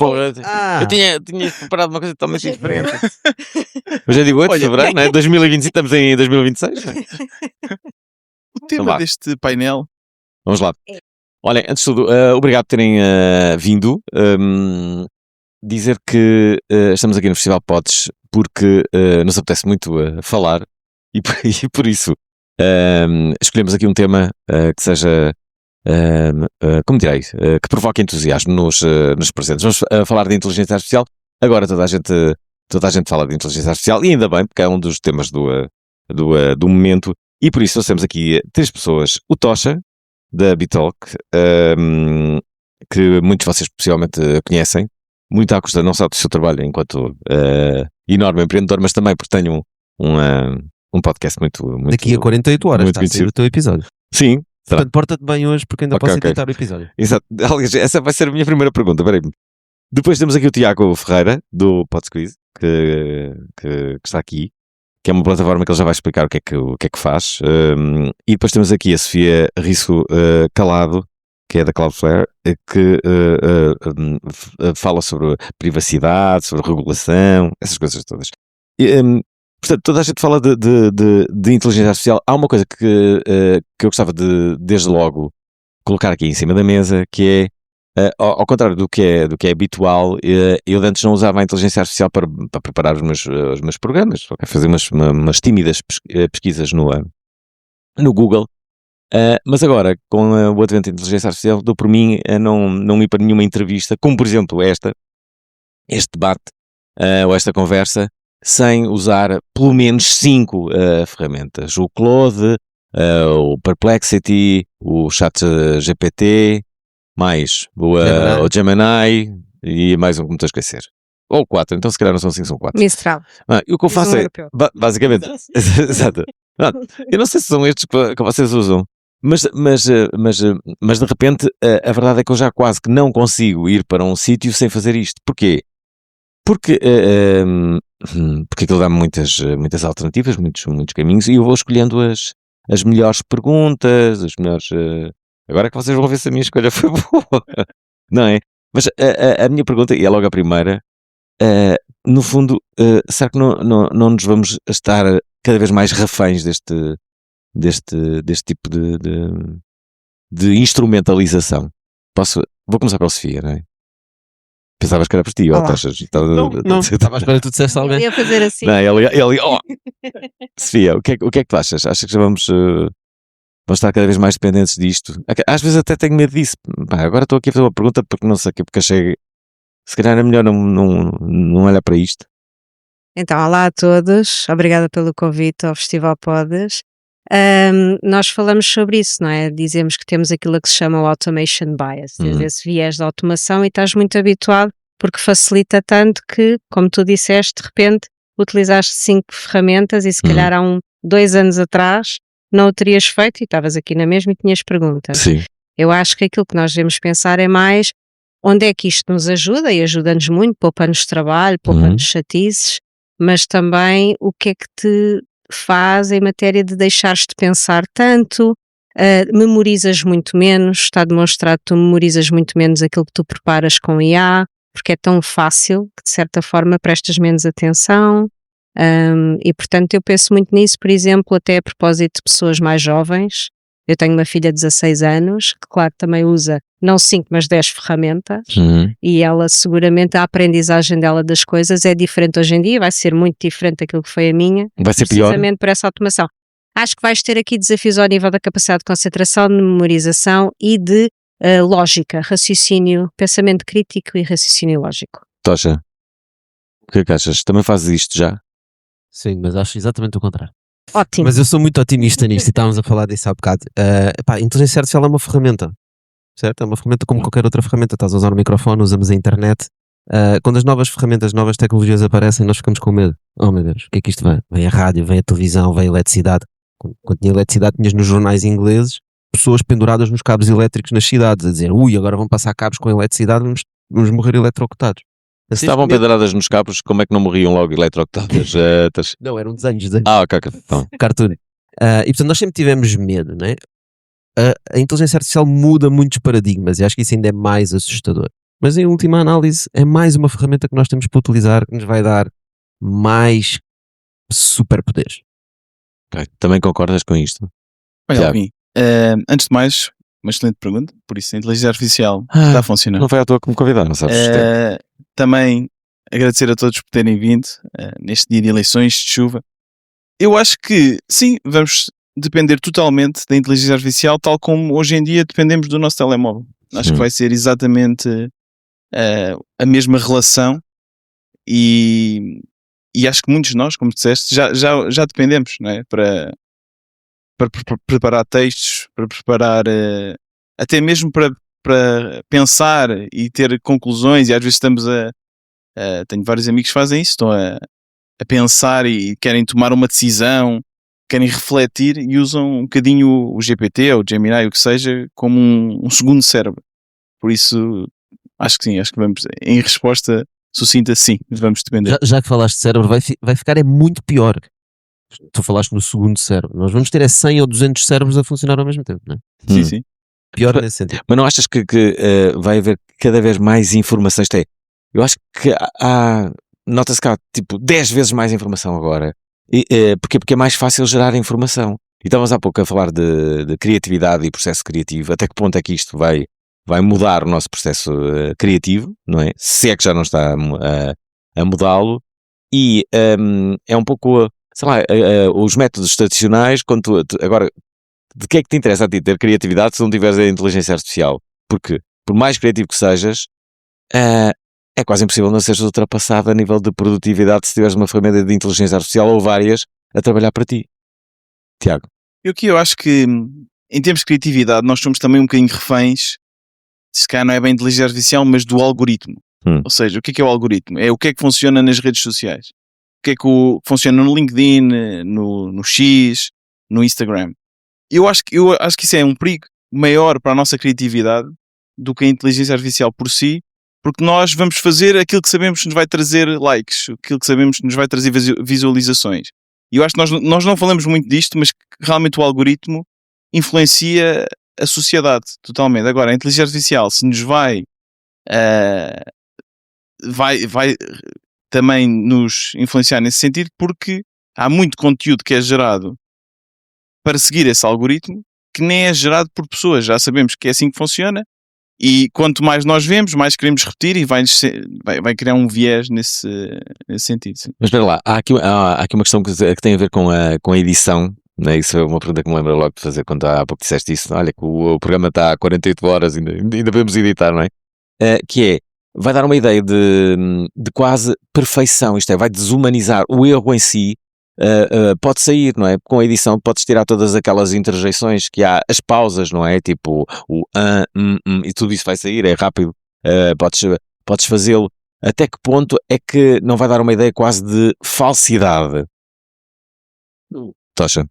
Porra, eu tinha preparado uma coisa totalmente diferente. Hoje é dia 8 de fevereiro, não é? 2025, estamos em 2026. Não é? O tema deste painel. Vamos lá. Olhem, antes de tudo, obrigado por terem vindo. Dizer que estamos aqui no Festival Pods porque nos apetece muito falar e por isso escolhemos aqui um tema que seja, como direi, que provoque entusiasmo nos presentes. Vamos falar de inteligência artificial. Agora toda a gente fala de inteligência artificial e ainda bem, porque é um dos temas do momento. E por isso trouxemos aqui 3 pessoas. O Tocha, da Bitalk, que muitos de vocês possivelmente conhecem, muito à custa não só do seu trabalho enquanto enorme empreendedor, mas também porque tenho um podcast muito daqui a 48 horas está a sair o teu episódio. Sim. Portanto, porta-te bem hoje porque ainda posso editar o episódio. Exato. Aliás, essa vai ser a minha primeira pergunta. Peraí. Depois temos aqui o Tiago Ferreira, do Podsquiz, que está aqui, que é uma plataforma que ele já vai explicar o que é que faz. E depois temos aqui a Sofia Risso Calado, que é da Cloudflare, que fala sobre privacidade, sobre regulação, essas coisas todas. Portanto, toda a gente fala de inteligência artificial. Há uma coisa que eu gostava de, desde logo, colocar aqui em cima da mesa, que é, ao contrário do que é habitual, eu antes não usava a inteligência artificial para preparar os meus programas, fazer umas tímidas pesquisas no Google. Mas agora, com o advento da inteligência artificial, dou por mim a não ir para nenhuma entrevista, como por exemplo este debate ou esta conversa, sem usar pelo menos 5 ferramentas. O Claude, o Perplexity, o ChatGPT, mais o Gemini e mais um que me estou a esquecer. Ou 4, então se calhar não são 5, são 4. Mistral. E o que eu faço é, basicamente, exato. Eu não sei se são estes que vocês usam, mas de repente a verdade é que eu já quase que não consigo ir para um sítio sem fazer isto. Porquê? Porque aquilo dá-me muitas alternativas, muitos caminhos, e eu vou escolhendo as melhores perguntas, as melhores... Agora é que vocês vão ver se a minha escolha foi boa, não é? Mas a minha pergunta, e é logo a primeira, no fundo, será que não nos vamos estar cada vez mais reféns deste tipo de instrumentalização? Vou começar pela Sofia, não é? Pensavas que era para ti, ou achas? Não, estava à espera que tu dissesse alguém. Eu ia fazer assim. Não, Sofia, o que é que tu achas? Achas que já vamos estar cada vez mais dependentes disto? Às vezes até tenho medo disso. Agora estou aqui a fazer uma pergunta porque não sei, porque achei se calhar é melhor não olhar para isto. Então, olá a todos, obrigada pelo convite ao Festival Pods. Nós falamos sobre isso, não é? Dizemos que temos aquilo que se chama o automation bias, tens esse viés da automação e estás muito habituado porque facilita tanto que, como tu disseste, de repente utilizaste 5 ferramentas e se calhar há 2 anos atrás não o terias feito e estavas aqui na mesma e tinhas perguntas. Sim. Eu acho que aquilo que nós devemos pensar é mais onde é que isto nos ajuda e ajuda-nos muito, poupa-nos trabalho, poupa-nos chatices, mas também o que é que te faz em matéria de deixares de pensar tanto, memorizas muito menos, está demonstrado que tu memorizas muito menos aquilo que tu preparas com IA, porque é tão fácil que de certa forma prestas menos atenção, e portanto eu penso muito nisso, por exemplo, até a propósito de pessoas mais jovens. Eu tenho uma filha de 16 anos, que claro também usa não 5 mas 10 ferramentas, e ela seguramente a aprendizagem dela das coisas é diferente hoje em dia, vai ser muito diferente daquilo que foi a minha, vai ser precisamente pior por essa automação. Acho que vais ter aqui desafios ao nível da capacidade de concentração, de memorização e de lógica, raciocínio, pensamento crítico e raciocínio lógico. Tocha, o que é que achas? Também fazes isto já? Sim, mas acho exatamente o contrário. Ótimo. Mas eu sou muito otimista nisto e estávamos a falar disso há bocado. A inteligência artificial é uma ferramenta, certo? É uma ferramenta como qualquer outra ferramenta. Estás a usar o microfone, usamos a internet. Quando as novas ferramentas, novas tecnologias aparecem, nós ficamos com medo. Oh meu Deus, o que é que isto vem? Vem a rádio, vem a televisão, vem a eletricidade. Quando tinha eletricidade, tinhas nos jornais ingleses pessoas penduradas nos cabos elétricos nas cidades, a dizer, agora vão passar cabos com eletricidade, vamos morrer eletrocutados. Se estavam penduradas nos cabos, como é que não morriam logo eletrocutadas? Não, eram desenhos. Ok. Então. Cartoon. E portanto nós sempre tivemos medo, não é? A inteligência artificial muda muitos paradigmas e acho que isso ainda é mais assustador. Mas em última análise é mais uma ferramenta que nós temos para utilizar, que nos vai dar mais superpoderes. Ok, também concordas com isto? Olha, Tiago. Alvin, antes de mais, uma excelente pergunta, por isso a inteligência artificial Ah, está a funcionar. Não foi à toa que me convidaram, sabes? Também agradecer a todos por terem vindo neste dia de eleições, de chuva. Eu acho que, sim, vamos depender totalmente da inteligência artificial, tal como hoje em dia dependemos do nosso telemóvel. Acho que vai ser exatamente a mesma relação e acho que muitos de nós, como disseste, já dependemos, não é? Para preparar textos, para preparar até mesmo para pensar e ter conclusões, e às vezes estamos tenho vários amigos que fazem isso, estão a pensar e querem tomar uma decisão, querem refletir e usam um bocadinho o GPT ou o Gemini, o que seja, como um segundo cérebro. Por isso, acho que sim, acho que vamos, em resposta sucinta, sim, vamos depender. Já que falaste de cérebro, vai ficar muito pior. Tu falaste no segundo cérebro. Nós vamos ter 100 ou 200 cérebros a funcionar ao mesmo tempo, não é? Sim, sim. Pior nesse sentido. Mas não achas que vai haver cada vez mais informações? Eu acho que nota-se que há tipo 10 vezes mais informação agora. Porque é mais fácil gerar informação. E estávamos há pouco a falar de criatividade e processo criativo. Até que ponto é que isto vai mudar o nosso processo criativo, não é? Se é que já não está a mudá-lo. E é um pouco, sei lá, os métodos tradicionais, quando agora, de que é que te interessa a ti ter criatividade se não tiveres a inteligência artificial? Porque, por mais criativo que sejas, é quase impossível não seres ultrapassado a nível de produtividade se tiveres uma ferramenta de inteligência artificial ou várias a trabalhar para ti. Tiago. Eu acho que, em termos de criatividade, nós somos também um bocadinho reféns, se calhar não é bem inteligência artificial, mas do algoritmo. Ou seja, o que é o algoritmo? É o que é que funciona nas redes sociais. O que é que funciona no LinkedIn, no X, no Instagram. Eu acho que isso é um perigo maior para a nossa criatividade do que a inteligência artificial por si, porque nós vamos fazer aquilo que sabemos que nos vai trazer likes, aquilo que sabemos que nos vai trazer visualizações. E eu acho que nós não falamos muito disto, mas que realmente o algoritmo influencia a sociedade totalmente. Agora, a inteligência artificial, se nos vai também nos influenciar nesse sentido, porque há muito conteúdo que é gerado para seguir esse algoritmo que nem é gerado por pessoas. Já sabemos que é assim que funciona e quanto mais nós vemos, mais queremos repetir e vai criar um viés nesse sentido. Sim. Mas espera lá, há aqui uma questão que tem a ver com a edição, né? Isso é uma pergunta que me lembro logo de fazer quando há pouco disseste isso. Olha, que o programa está a 48 horas, ainda podemos editar, não é? Que vai dar uma ideia de quase perfeição, isto é, vai desumanizar o erro em si. Pode sair, não é? Com a edição podes tirar todas aquelas interjeições que há, as pausas, não é? Tipo o e tudo isso vai sair, é rápido. Podes fazê-lo. Até que ponto é que não vai dar uma ideia quase de falsidade? Tocha?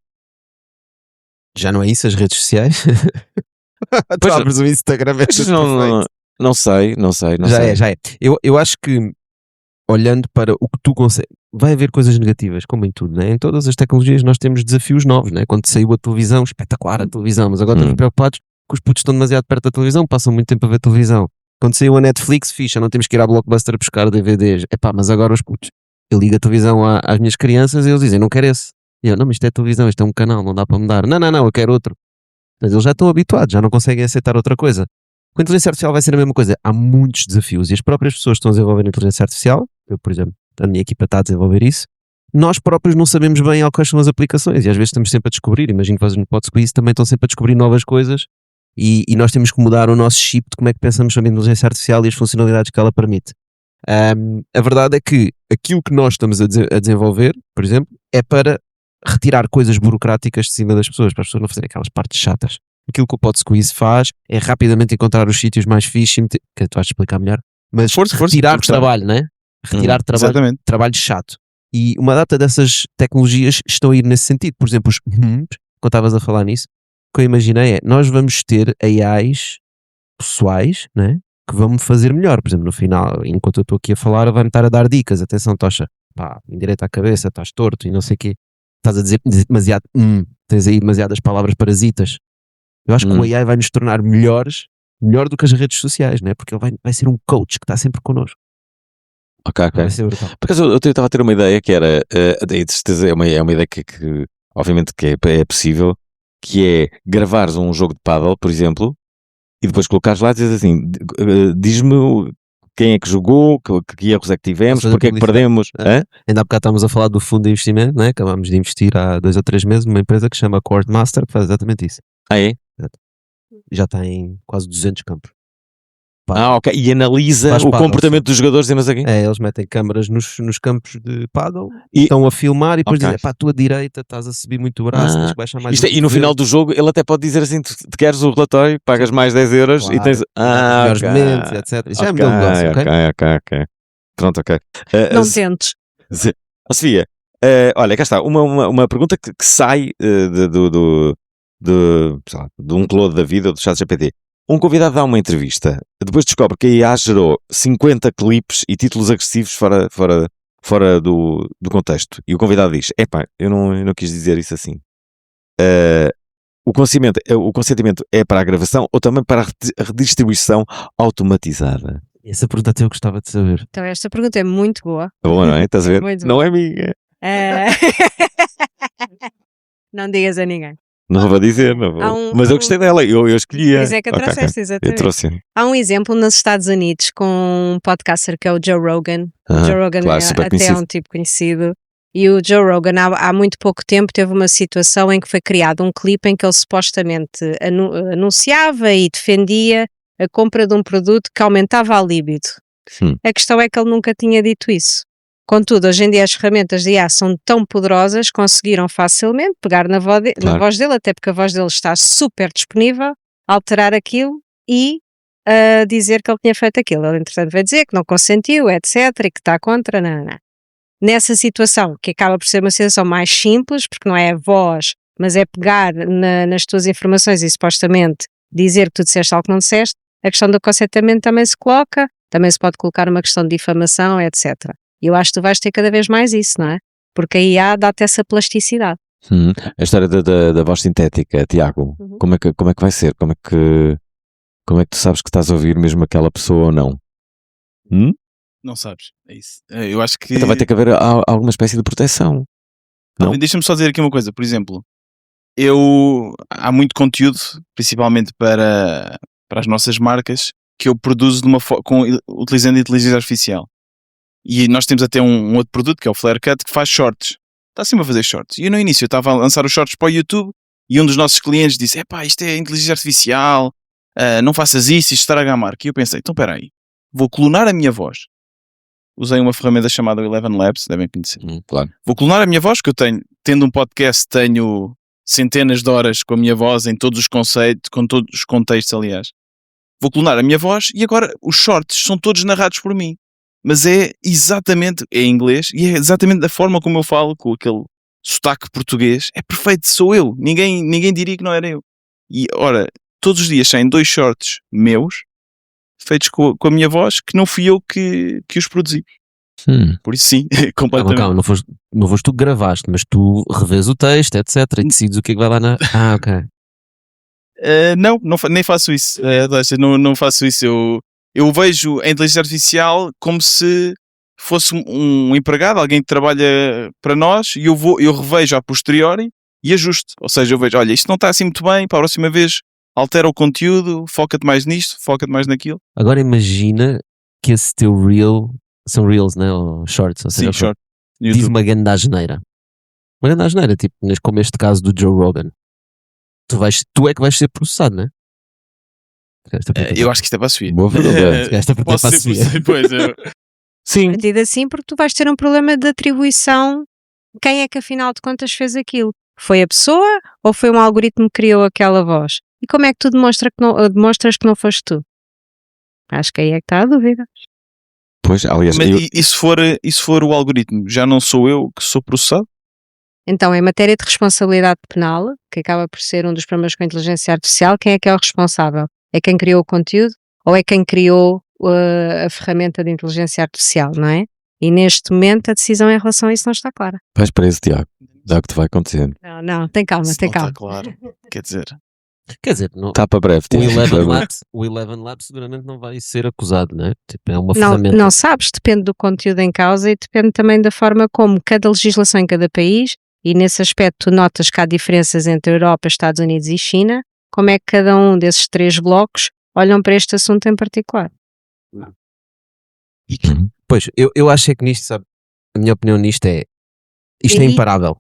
Já não é isso as redes sociais? Tu Pois, abres o Instagram, é tudo perfeito. não sei. Já é. Eu acho que, olhando para o que tu consegues, vai haver coisas negativas, como em tudo, né? Em todas as tecnologias nós temos desafios novos, né? Quando saiu a televisão, espetacular a televisão, mas agora estamos preocupados que os putos estão demasiado perto da televisão, passam muito tempo a ver televisão. Quando saiu a Netflix, ficha, não temos que ir à Blockbuster buscar DVDs. Mas agora os putos, eu ligo a televisão às minhas crianças e eles dizem, não quero esse. E eu, não, mas isto é televisão, isto é um canal, não dá para mudar. Não, eu quero outro. Mas eles já estão habituados, já não conseguem aceitar outra coisa. Com a inteligência artificial vai ser a mesma coisa. Há muitos desafios e as próprias pessoas que estão a desenvolver a inteligência artificial, eu, por exemplo, a minha equipa está a desenvolver isso, nós próprios não sabemos bem quais são as aplicações e às vezes estamos sempre a descobrir. Imagino que vocês no Podsquiz também estão sempre a descobrir novas coisas e nós temos que mudar o nosso chip de como é que pensamos sobre a inteligência artificial e as funcionalidades que ela permite. A verdade é que aquilo que nós estamos a desenvolver, por exemplo, é para retirar coisas burocráticas de cima das pessoas, para as pessoas não fazerem aquelas partes chatas. Aquilo que o Podsquiz faz é rapidamente encontrar os sítios mais fixe, que tu vais explicar melhor, mas retirar trabalho, né? Retirar trabalho chato. E uma data dessas tecnologias estão a ir nesse sentido. Por exemplo, quando estavas a falar nisso, o que eu imaginei é, nós vamos ter AIs pessoais, né? Que vão-me fazer melhor. Por exemplo, no final, enquanto eu estou aqui a falar, vai-me estar a dar dicas. Atenção, Tocha, endireita a cabeça, estás torto e não sei o quê. Estás a dizer demasiado, tens aí demasiadas palavras parasitas. Eu acho que o AI vai nos tornar melhores melhor do que as redes sociais, né? Porque ele vai ser um coach que está sempre connosco. Ok. Vai ser brutal. Por acaso eu estava a ter uma ideia que era, de certeza é uma ideia que obviamente que é possível, que é gravares um jogo de paddle, por exemplo, e depois colocares lá e dizes assim, diz-me quem é que jogou, que erros é que tivemos, Fazer porque é que publicidade. perdemos. Hã? Ainda há bocado estávamos a falar do fundo de investimento, né? Acabámos de investir há 2 ou 3 meses numa empresa que se chama Court Master, que faz exatamente isso. É? Já está em quase 200 campos. Ok. E analisa Faz o paddle, comportamento dos jogadores e não sei quem. Eles metem câmaras nos campos de paddle, E- estão a filmar e depois Ok. dizem, pá, tua direita estás a subir muito o braço, tens que baixar mais E no final do jogo ele até pode dizer assim, tu queres o relatório, pagas mais 10 euros e tens... os melhores ok. momentos, etc. Isso é o meu negócio, ok? Ok. Pronto, ok. Não tentes. Sofia, olha, cá está, uma pergunta que sai sei lá, de um cloud da vida ou do ChatGPT. Um convidado dá uma entrevista, depois descobre que a IA gerou 50 clipes e títulos agressivos fora do contexto. E o convidado diz, epá, eu não quis dizer isso assim. O consentimento é para a gravação ou também para a redistribuição automatizada? Essa pergunta até eu gostava de saber. Então esta pergunta é muito boa. Bom, não é? Estás a ver? Muito Não é minha. Não digas a ninguém. Não vou dizer, não vou. Há um- Mas há eu um- gostei dela, eu escolhia. Pois é que a Ok, trouxeste, Eu exatamente. trouxe. Há um exemplo nos Estados Unidos com um podcaster que é o Joe Rogan. O Aham, Joe Rogan claro, é super até conhecido. um tipo conhecido. E o Joe Rogan há muito pouco tempo teve uma situação em que foi criado um clipe em que ele supostamente anunciava e defendia a compra de um produto que aumentava a libido. A questão é que ele nunca tinha dito isso. Contudo, hoje em dia as ferramentas de IA são tão poderosas, conseguiram facilmente pegar na voz dele, até porque a voz dele está super disponível, alterar aquilo e dizer que ele tinha feito aquilo. Ele, entretanto, vai dizer que não consentiu, etc, e que está contra, não. Nessa situação, que acaba por ser uma situação mais simples, porque não é a voz, mas é pegar nas tuas informações e supostamente dizer que tu disseste algo que não disseste, a questão do consentimento também se coloca, também se pode colocar uma questão de difamação, etc. E eu acho que tu vais ter cada vez mais isso, não é? Porque a IA dá-te essa plasticidade. A história da voz sintética, Tiago, como é que vai ser? Como é que tu sabes que estás a ouvir mesmo aquela pessoa ou não? Não sabes, é isso. Eu acho que... Então vai ter que haver alguma espécie de proteção. Não? Deixa-me só dizer aqui uma coisa, por exemplo, há muito conteúdo, principalmente para as nossas marcas, que eu produzo utilizando inteligência artificial. E nós temos até um outro produto, que é o Flare Cut, que faz shorts. Está sempre a fazer shorts. E no início eu estava a lançar os shorts para o YouTube e um dos nossos clientes disse, isto é inteligência artificial, não faças isso estraga a marca. E eu pensei, então espera aí, vou clonar a minha voz. Usei uma ferramenta chamada Eleven Labs, devem conhecer. Claro. Vou clonar a minha voz, que eu tendo um podcast, tenho centenas de horas com a minha voz em todos os conceitos, com todos os contextos, aliás. Vou clonar a minha voz e agora os shorts são todos narrados por mim. Mas é exatamente, é em inglês, e é exatamente da forma como eu falo, com aquele sotaque português. É perfeito, sou eu. Ninguém diria que não era eu. E, ora, todos os dias saem 2 shorts meus, feitos com a minha voz, que não fui eu que os produzi. Por isso sim, completamente. Calma, não foste tu que gravaste, mas tu revês o texto, etc, e decides o que é que vai lá na... ok. Nem faço isso. Não faço isso. Eu vejo a inteligência artificial como se fosse um empregado, alguém que trabalha para nós, e eu revejo a posteriori e ajusto. Ou seja, eu vejo, olha, isto não está assim muito bem, para a próxima vez altera o conteúdo, foca-te mais nisto, foca-te mais naquilo. Agora imagina que esse teu reel, são reels, né? Ou shorts, ou seja, Sim, short. diz uma grande asneira. Uma grande asneira, tipo, como este caso do Joe Rogan. Tu é que vais ser processado, não é? Eu acho que isto é para a Sofia. Boa pergunta. Esta pergunta é Posso para a ser Sofia. pois, Sim. A partir assim, porque tu vais ter um problema de atribuição. Quem é que afinal de contas fez aquilo? Foi a pessoa ou foi um algoritmo que criou aquela voz? E como é que tu demonstras que não foste tu? Acho que aí é que está a dúvida. Pois, aliás, Mas e se for o algoritmo, já não sou eu que sou processado? Então, em matéria de responsabilidade penal, que acaba por ser um dos problemas com a inteligência artificial, quem é que é o responsável? É quem criou o conteúdo ou é quem criou a ferramenta de inteligência artificial, não é? E neste momento a decisão em relação a isso não está clara. vais preso, Tiago. Dá o que te vai acontecer. Não, tem calma, Se tem não está calma. claro. Quer dizer, Quer dizer, não, Está para breve. o Eleven Labs seguramente não vai ser acusado, né? Tipo, é uma Não, ferramenta. não sabes, depende do conteúdo em causa e depende também da forma como cada legislação em cada país, e nesse aspecto tu notas que há diferenças entre Europa, Estados Unidos e China, como é que cada um desses 3 blocos olham para este assunto em particular. Pois, eu acho é que nisto, sabe, a minha opinião nisto é, isto é E aí- imparável,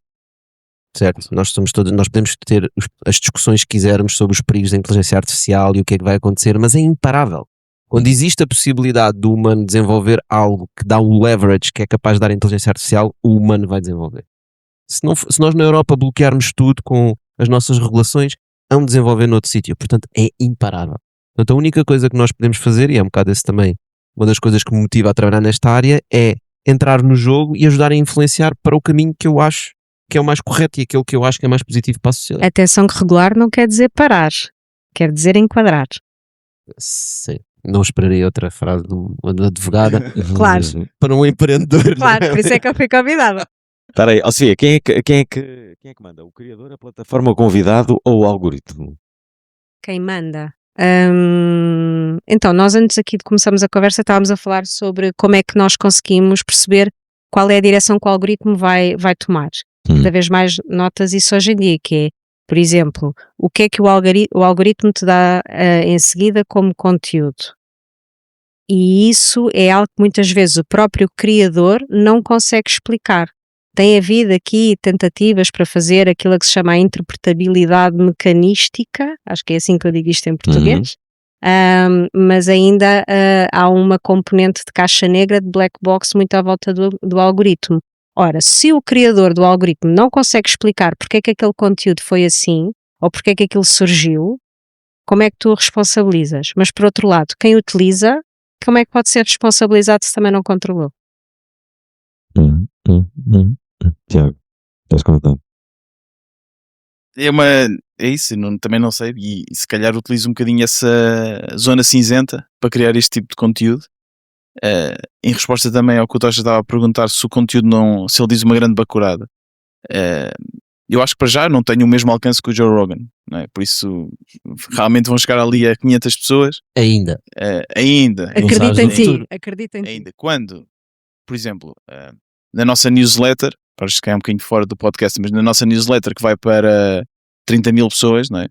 certo? Nós podemos ter as discussões que quisermos sobre os perigos da inteligência artificial e o que é que vai acontecer, mas é imparável. Quando existe a possibilidade do humano desenvolver algo que dá o leverage que é capaz de dar a inteligência artificial, o humano vai desenvolver. Se nós na Europa bloquearmos tudo com as nossas regulações, vão desenvolver noutro sítio. Portanto, é imparável. Portanto, a única coisa que nós podemos fazer, e é um bocado esse também, uma das coisas que me motiva a trabalhar nesta área, é entrar no jogo e ajudar a influenciar para o caminho que eu acho que é o mais correto e aquele que eu acho que é mais positivo para a sociedade. Atenção que regular não quer dizer parar, quer dizer enquadrar. Sim. Não esperaria outra frase de uma advogada Claro. para um empreendedor. Claro, por isso é que eu fui convidada. Espera aí, Sofia, quem é que manda? O criador, a plataforma, o convidado ou o algoritmo? Quem manda? Então, nós antes aqui de começarmos a conversa estávamos a falar sobre como é que nós conseguimos perceber qual é a direção que o algoritmo vai tomar. Cada vez mais notas isso hoje em dia, que é, por exemplo, o que é que o algoritmo te dá em seguida como conteúdo. E isso é algo que muitas vezes o próprio criador não consegue explicar. Tem havido aqui tentativas para fazer aquilo que se chama a interpretabilidade mecanística, acho que é assim que eu digo isto em português, mas ainda há uma componente de caixa negra, de black box, muito à volta do algoritmo. Ora, se o criador do algoritmo não consegue explicar porque é que aquele conteúdo foi assim, ou porque é que aquilo surgiu, como é que tu o responsabilizas? Mas por outro lado, quem utiliza, como é que pode ser responsabilizado se também não controlou? Tiago, estás contente? É isso, também não sei, e se calhar utilizo um bocadinho essa zona cinzenta para criar este tipo de conteúdo. Em resposta também ao que o Tocha estava a perguntar se o conteúdo se ele diz uma grande bacurada, eu acho que para já não tenho o mesmo alcance que o Joe Rogan, não é? Por isso realmente vão chegar ali a 500 pessoas Ainda. ainda. Não sabes Acredita em do ti, futuro. acredita em ti. Ainda quando, por exemplo, na nossa newsletter, para isto que é um bocadinho fora do podcast, mas na nossa newsletter que vai para 30 mil pessoas, não é?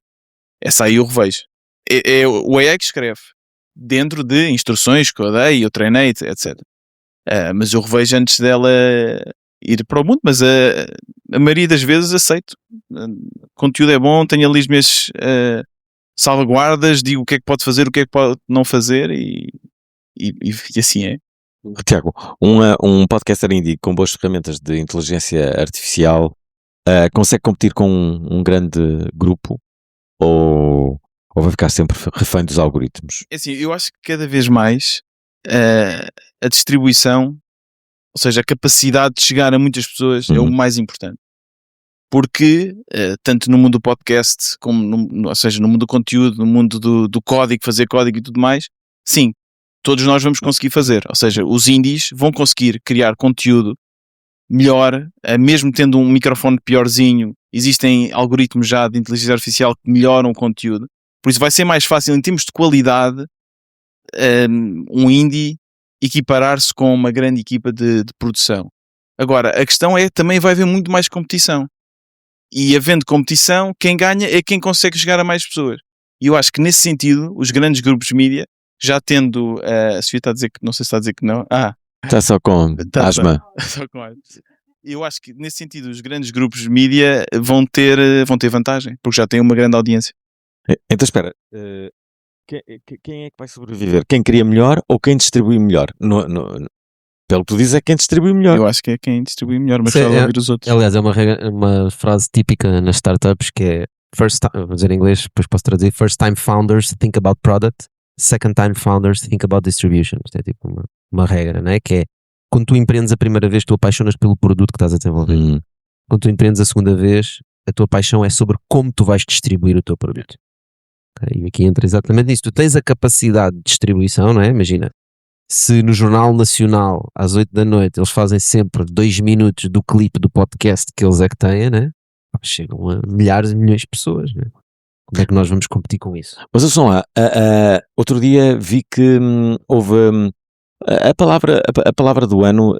Essa aí eu revejo. É o AI que escreve, dentro de instruções que eu dei, eu treinei, etc. Mas eu revejo antes dela ir para o mundo, mas a maioria das vezes aceito. O conteúdo é bom, tenho ali as minhas salvaguardas, digo o que é que pode fazer, o que é que pode não fazer e assim é. Tiago, um podcaster indie com boas ferramentas de inteligência artificial consegue competir com um grande grupo ou vai ficar sempre refém dos algoritmos? É assim, eu acho que cada vez mais a distribuição, ou seja, a capacidade de chegar a muitas pessoas é o mais importante. Porque, tanto no mundo do podcast, como ou seja, no mundo do conteúdo, no mundo do código, fazer código e tudo mais, sim, todos nós vamos conseguir fazer. Ou seja, os indies vão conseguir criar conteúdo melhor, mesmo tendo um microfone piorzinho. Existem algoritmos já de inteligência artificial que melhoram o conteúdo. Por isso vai ser mais fácil, em termos de qualidade, um indie equiparar-se com uma grande equipa de produção. Agora, a questão é, também vai haver muito mais competição. E havendo competição, quem ganha é quem consegue chegar a mais pessoas. E eu acho que nesse sentido, os grandes grupos de mídia, já tendo, a Sofia está a dizer que, não sei se está a dizer que não, Está só com asma. só com asma. Eu acho que nesse sentido os grandes grupos de mídia vão ter vantagem, porque já têm uma grande audiência. Então espera, quem é que vai sobreviver? Quem cria melhor ou quem distribui melhor? Pelo que tu dizes é quem distribui melhor. Eu acho que é quem distribui melhor, mas Sim, só ouvir os outros. Aliás, é uma frase típica nas startups que é vou dizer em inglês, depois posso traduzir: first time founders think about product, second time founders think about distribution. Isto é tipo uma regra, não é? Que é quando tu empreendes a primeira vez, tu apaixonas pelo produto que estás a desenvolver. Quando tu empreendes a segunda vez, a tua paixão é sobre como tu vais distribuir o teu produto. Okay? E aqui entra exatamente nisso. Tu tens a capacidade de distribuição, não é? Imagina, se no Jornal Nacional, às 8 da noite, eles fazem sempre 2 minutos do clipe do podcast que eles é que têm, né? Chegam a milhares e milhões de pessoas, né? Como é que nós vamos competir com isso? Mas ouçam lá, outro dia vi que houve a palavra do ano,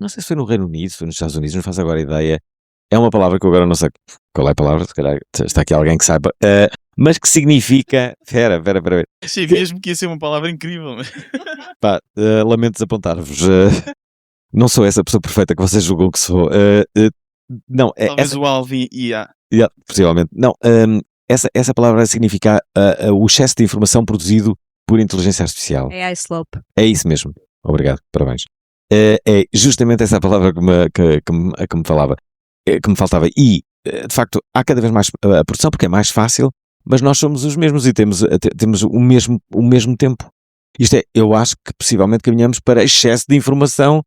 não sei se foi no Reino Unido, se foi nos Estados Unidos, não faço agora ideia. É uma palavra que eu agora não sei qual é a palavra, se calhar está aqui alguém que saiba, mas que significa. Espera. Achei mesmo que ia ser uma palavra incrível. Pá, lamento desapontar-vos. Não sou essa pessoa perfeita que vocês julgam que sou. Não, Talvez o Alvin ia. possivelmente. Não, essa palavra significa o excesso de informação produzido por inteligência artificial. AI slope. É isso mesmo. Obrigado, parabéns. É justamente essa palavra que me falava, que me faltava. E, de facto, há cada vez mais a produção porque é mais fácil, mas nós somos os mesmos e temos o mesmo tempo. Isto é, eu acho que possivelmente caminhamos para excesso de informação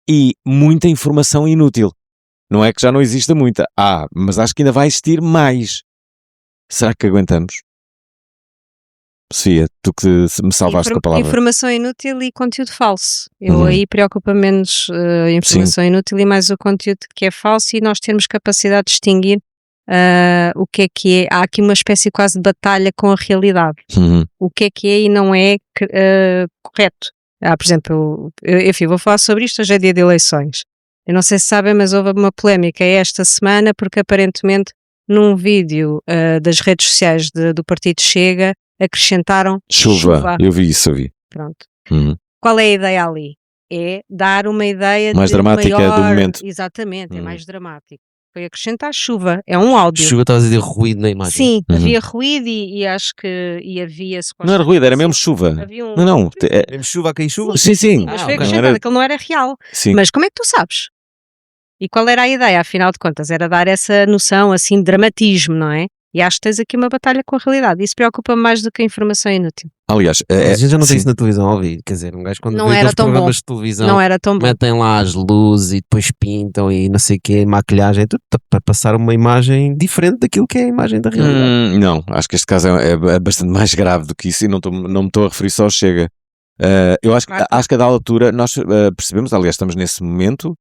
e muita informação inútil. Não é que já não exista muita. Mas acho que ainda vai existir mais. Será que aguentamos? Sofia, tu que me salvaste com a palavra. Informação inútil e conteúdo falso. Eu Uhum. aí preocupa menos a informação inútil e mais o conteúdo que é falso, e nós termos capacidade de distinguir o que é. Há aqui uma espécie quase de batalha com a realidade. Uhum. O que é e não é correto. Por exemplo, enfim, vou falar sobre isto, hoje é dia de eleições. Eu não sei se sabem, mas houve uma polémica esta semana porque aparentemente num vídeo das redes sociais do Partido Chega acrescentaram chuva. Eu vi isso, Pronto. Uhum. Qual é a ideia ali? É dar uma ideia Mais de dramática maior... do momento. Exatamente, é mais dramático. Foi acrescentar chuva, é um áudio. Chuva, estás a dizer ruído na imagem. Sim, Uhum. havia ruído e acho que havia... Não era ruído, era mesmo chuva. Havia um... Não. Mesmo chuva a cair chuva? Sim. Mas Ah, foi ok. acrescentado, aquilo não era real. Sim. Mas como é que tu sabes? E qual era a ideia, afinal de contas? Era dar essa noção, assim, de dramatismo, não é? E acho que tens aqui uma batalha com a realidade. Isso preocupa-me mais do que a informação inútil. Aliás, A gente já não tem sim. isso na televisão, óbvio. Quer dizer, um gajo quando Não vê era aqueles tão bom. programas de televisão, Não era tão bom. metem lá as luzes e depois pintam e não sei o quê, maquilhagem, tudo para passar uma imagem diferente daquilo que é a imagem da realidade. Não, acho que este caso é bastante mais grave do que isso e não me estou a referir só ao Chega. Eu acho que a da altura nós percebemos, aliás, estamos nesse momento,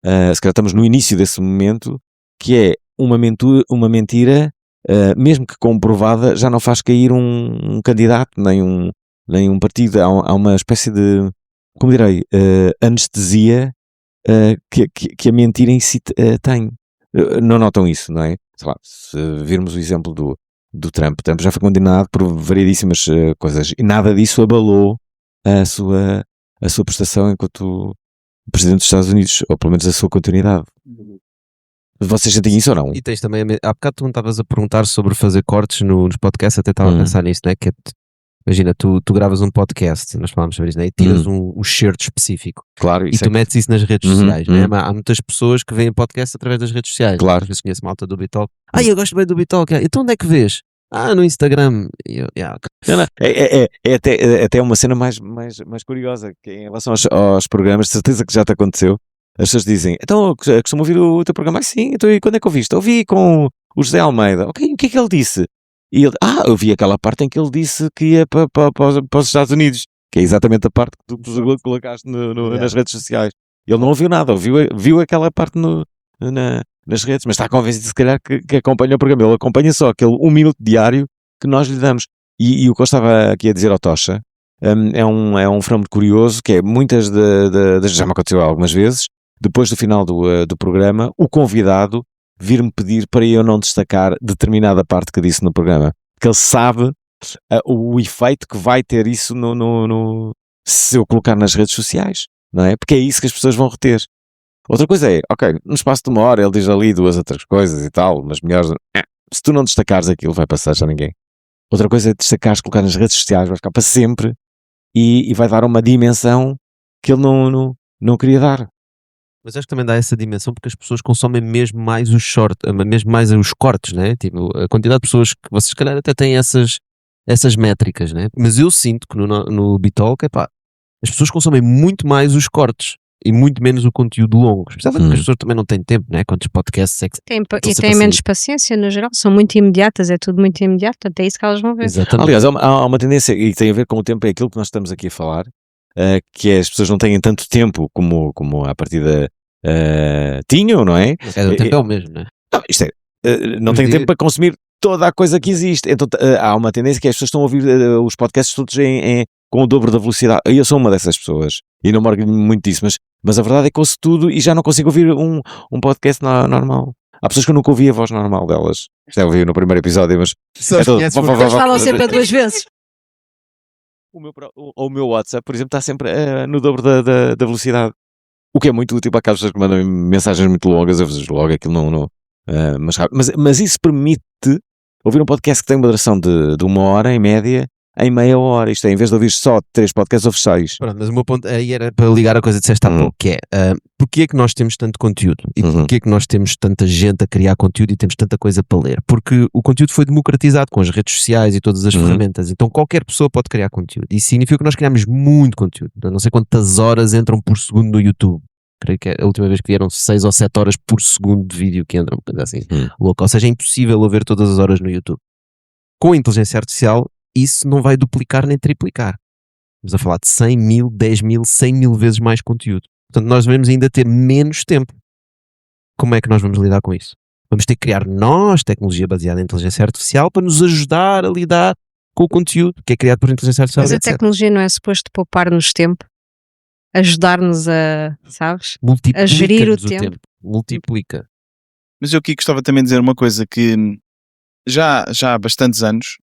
se calhar estamos no início desse momento, que é uma mentira, mesmo que comprovada, já não faz cair um candidato, nem um partido. Há uma espécie de, como direi, anestesia que a mentira em si tem. Não notam isso, não é? Sei lá, se virmos o exemplo do Trump já foi condenado por variedíssimas coisas e nada disso abalou a sua prestação enquanto Presidente dos Estados Unidos, ou pelo menos a sua continuidade. Vocês sentem isso ou não? E tens também, há bocado tu me estavas a perguntar sobre fazer cortes nos podcasts, até estava a pensar nisso, né? Imagina, tu gravas um podcast, nós falámos sobre isso, né? E tiras um shirt específico. Claro, E tu metes isso nas redes sociais, né? Mas há muitas pessoas que veem podcast através das redes sociais. Claro. Às vezes conheço malta do Bitalk. Eu gosto bem do Bitalk. Então onde é que vês? No Instagram. Não, é até uma cena mais curiosa, que em relação aos programas, de certeza que já te aconteceu. As pessoas dizem, então eu costumo ouvir o teu programa? Sim, então e quando é que ouviste? Ouvi com o José Almeida. Ok, o que é que ele disse? E ele, eu vi aquela parte em que ele disse que ia para os Estados Unidos, que é exatamente a parte que tu colocaste nas redes sociais. Ele não ouviu nada, viu aquela parte nas redes, mas está convencido se calhar que acompanha o programa. Ele acompanha só aquele 1 minuto diário que nós lhe damos. E o que eu estava aqui a dizer ao Tocha é um fenómeno curioso, que é muitas já me aconteceu algumas vezes, depois do final do programa, o convidado vir-me pedir para eu não destacar determinada parte que disse no programa, que ele sabe o efeito que vai ter isso se eu colocar nas redes sociais, não é? Porque é isso que as pessoas vão reter. Outra coisa é, ok, no espaço de 1 hora ele diz ali 2 outras coisas e tal, mas melhores, se tu não destacares aquilo vai passar já ninguém. Outra coisa é destacares, colocar nas redes sociais, vai ficar para sempre e vai dar uma dimensão que ele não queria dar. Mas acho que também dá essa dimensão porque as pessoas consomem mesmo mais os shorts, mesmo mais os cortes, né? Tipo, a quantidade de pessoas que vocês, se calhar, até têm essas métricas, né? Mas eu sinto que no Bitalk, as pessoas consomem muito mais os cortes e muito menos o conteúdo longo. Especialmente porque as pessoas também não têm tempo, né? Quantos podcasts é que E têm menos paciência, no geral. São muito imediatas, é tudo muito imediato. Até isso que elas vão ver. Exatamente. Aliás, há uma tendência, e tem a ver com o tempo, é aquilo que nós estamos aqui a falar, que é as pessoas não têm tanto tempo como à partida tinham, não é? O tempo é o mesmo, né? Não, isto é, não tem tempo para consumir toda a coisa que existe. Então há uma tendência que as pessoas estão a ouvir os podcasts todos com o dobro da velocidade. Eu sou uma dessas pessoas e não me orgulho muito disso, mas a verdade é que ouço tudo e já não consigo ouvir um podcast normal. Há pessoas que eu nunca ouvi a voz normal delas. Isto é ouvi no primeiro episódio, mas Só é todo- conheces vá, vá, porque- vá, vá. Falam sempre a 2 vezes. o meu WhatsApp, por exemplo, está sempre no dobro da velocidade. O que é muito útil para aquelas pessoas que mandam mensagens muito longas. Eu vejo logo aquilo não mas rápido. Mas isso permite ouvir um podcast que tem uma duração de 1 hora em média em meia hora. Isto é, em vez de ouvir só 3 podcasts, ouves 6. Pronto, mas o meu ponto aí era para ligar a coisa que disseste há pouco, que é porque é que nós temos tanto conteúdo e porque é que nós temos tanta gente a criar conteúdo e temos tanta coisa para ler? Porque o conteúdo foi democratizado com as redes sociais e todas as ferramentas, então qualquer pessoa pode criar conteúdo. Isso significa que nós criamos muito conteúdo. Eu não sei quantas horas entram por segundo no YouTube. Creio que a última vez que vieram 6 ou 7 horas por segundo de vídeo que entram, coisa assim louca. Ou seja, é impossível haver todas as horas no YouTube. Com a inteligência artificial, isso não vai duplicar nem triplicar. Estamos a falar de 100 mil, 10 mil, 100 mil vezes mais conteúdo. Portanto, nós devemos ainda ter menos tempo. Como é que nós vamos lidar com isso? Vamos ter que criar nós tecnologia baseada em inteligência artificial para nos ajudar a lidar com o conteúdo que é criado por inteligência artificial. Mas a etc. tecnologia não é suposto poupar-nos tempo? Ajudar-nos a, sabes? a gerir o Multiplica-nos tempo. Multiplica. Mas eu aqui gostava também de dizer uma coisa que já há bastantes anos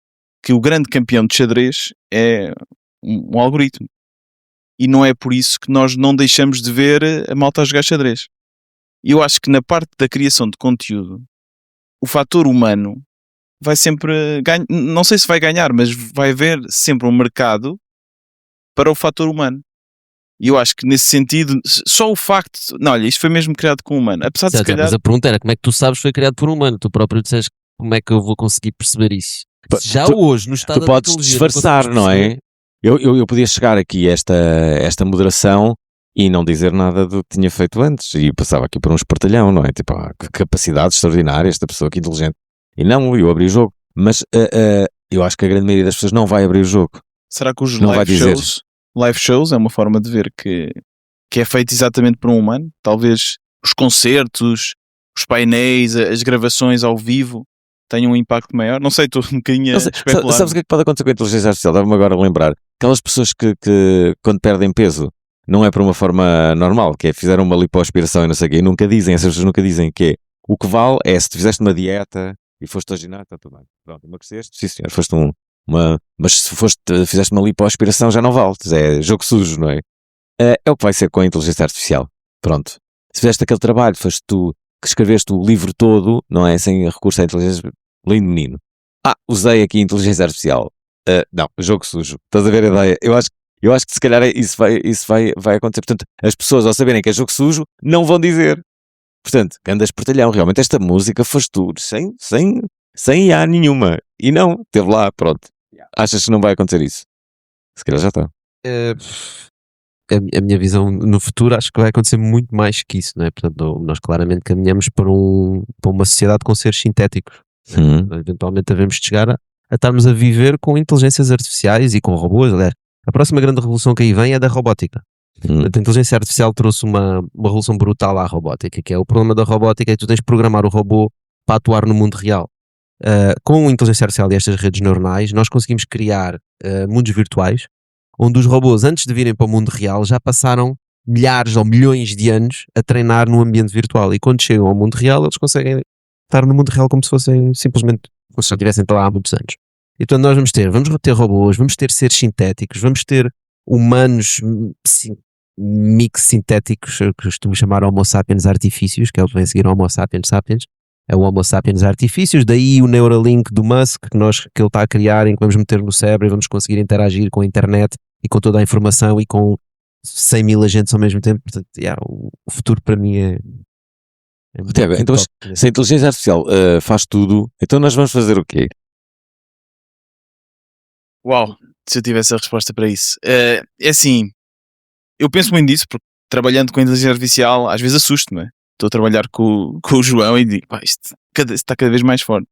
que o grande campeão de xadrez é um algoritmo. E não é por isso que nós não deixamos de ver a malta a jogar xadrez. E eu acho que na parte da criação de conteúdo, o fator humano vai sempre ganhar, não sei se vai ganhar, mas vai haver sempre um mercado para o fator humano. E eu acho que nesse sentido, só o facto, não, olha, isto foi mesmo criado com um humano, apesar de se calhar... Mas a pergunta era como é que tu sabes que foi criado por um humano? Tu próprio disseste como é que eu vou conseguir perceber isso? Já hoje, no estado Tu podes disfarçar, não é? Eu podia chegar aqui a esta moderação e não dizer nada do que tinha feito antes e passava aqui por um espertalhão, não é? Tipo, que capacidade extraordinária esta pessoa, que inteligente. E não, eu abri o jogo. Mas eu acho que a grande maioria das pessoas não vai abrir o jogo. Será que os Não vai dizer. live shows é uma forma de ver que é feito exatamente por um humano? Talvez os concertos, os painéis, as gravações ao vivo tenham um impacto maior? Não sei, estou um bocadinho a especular. Sabes o que é que pode acontecer com a inteligência artificial? Dá-me agora a lembrar. Aquelas pessoas que quando perdem peso não é por uma forma normal, que é fizeram uma lipoaspiração e não sei o quê, e nunca dizem, essas pessoas nunca dizem que é. O que vale é se tu fizeste uma dieta e foste ao ginásio, está tudo bem. Pronto, emagreceste, sim senhor, foste mas se fizeste uma lipoaspiração já não vale, é jogo sujo, não é? É o que vai ser com a inteligência artificial. Pronto. Se fizeste aquele trabalho, foste tu que escreveste o livro todo, não é? Sem recurso à inteligência, lindo menino. Usei aqui a inteligência artificial. Não, jogo sujo. Estás a ver a ideia? Eu acho que se calhar isso vai acontecer. Portanto, as pessoas ao saberem que é jogo sujo, não vão dizer. Portanto, grandes portalhão, realmente esta música foste tu, sem IA nenhuma. E não, esteve lá, pronto. Achas que não vai acontecer isso? Se calhar já está. A minha visão no futuro acho que vai acontecer muito mais que isso, não é? Portanto, nós claramente caminhamos para uma sociedade com seres sintéticos. Eventualmente devemos chegar a estarmos a viver com inteligências artificiais e com robôs. Aliás, a próxima grande revolução que aí vem é da robótica. A inteligência artificial trouxe uma revolução brutal à robótica, que é o problema da robótica é que tu tens de programar o robô para atuar no mundo real. Com a inteligência artificial e estas redes neuronais, nós conseguimos criar mundos virtuais onde os robôs, antes de virem para o mundo real, já passaram milhares ou milhões de anos a treinar num ambiente virtual. E quando chegam ao mundo real, eles conseguem estar no mundo real como se fossem simplesmente, como se já estivessem para lá há muitos anos. Então nós vamos ter robôs, vamos ter seres sintéticos, vamos ter humanos mix sintéticos, que costumo chamar Homo sapiens artifícios, que é o que vem a seguir Homo sapiens sapiens. É o Homo sapiens artifícios, daí o Neuralink do Musk que ele está a criar, em que vamos meter no cérebro e vamos conseguir interagir com a internet e com toda a informação e com 100 mil agentes ao mesmo tempo. Portanto, o futuro para mim é Tiago, então se a inteligência artificial faz tudo, então nós vamos fazer o quê? Uau, se eu tivesse a resposta para isso. É assim, eu penso muito nisso, porque trabalhando com a inteligência artificial às vezes assusto-me, não é? Estou a trabalhar com o João e digo, isto está cada vez mais forte.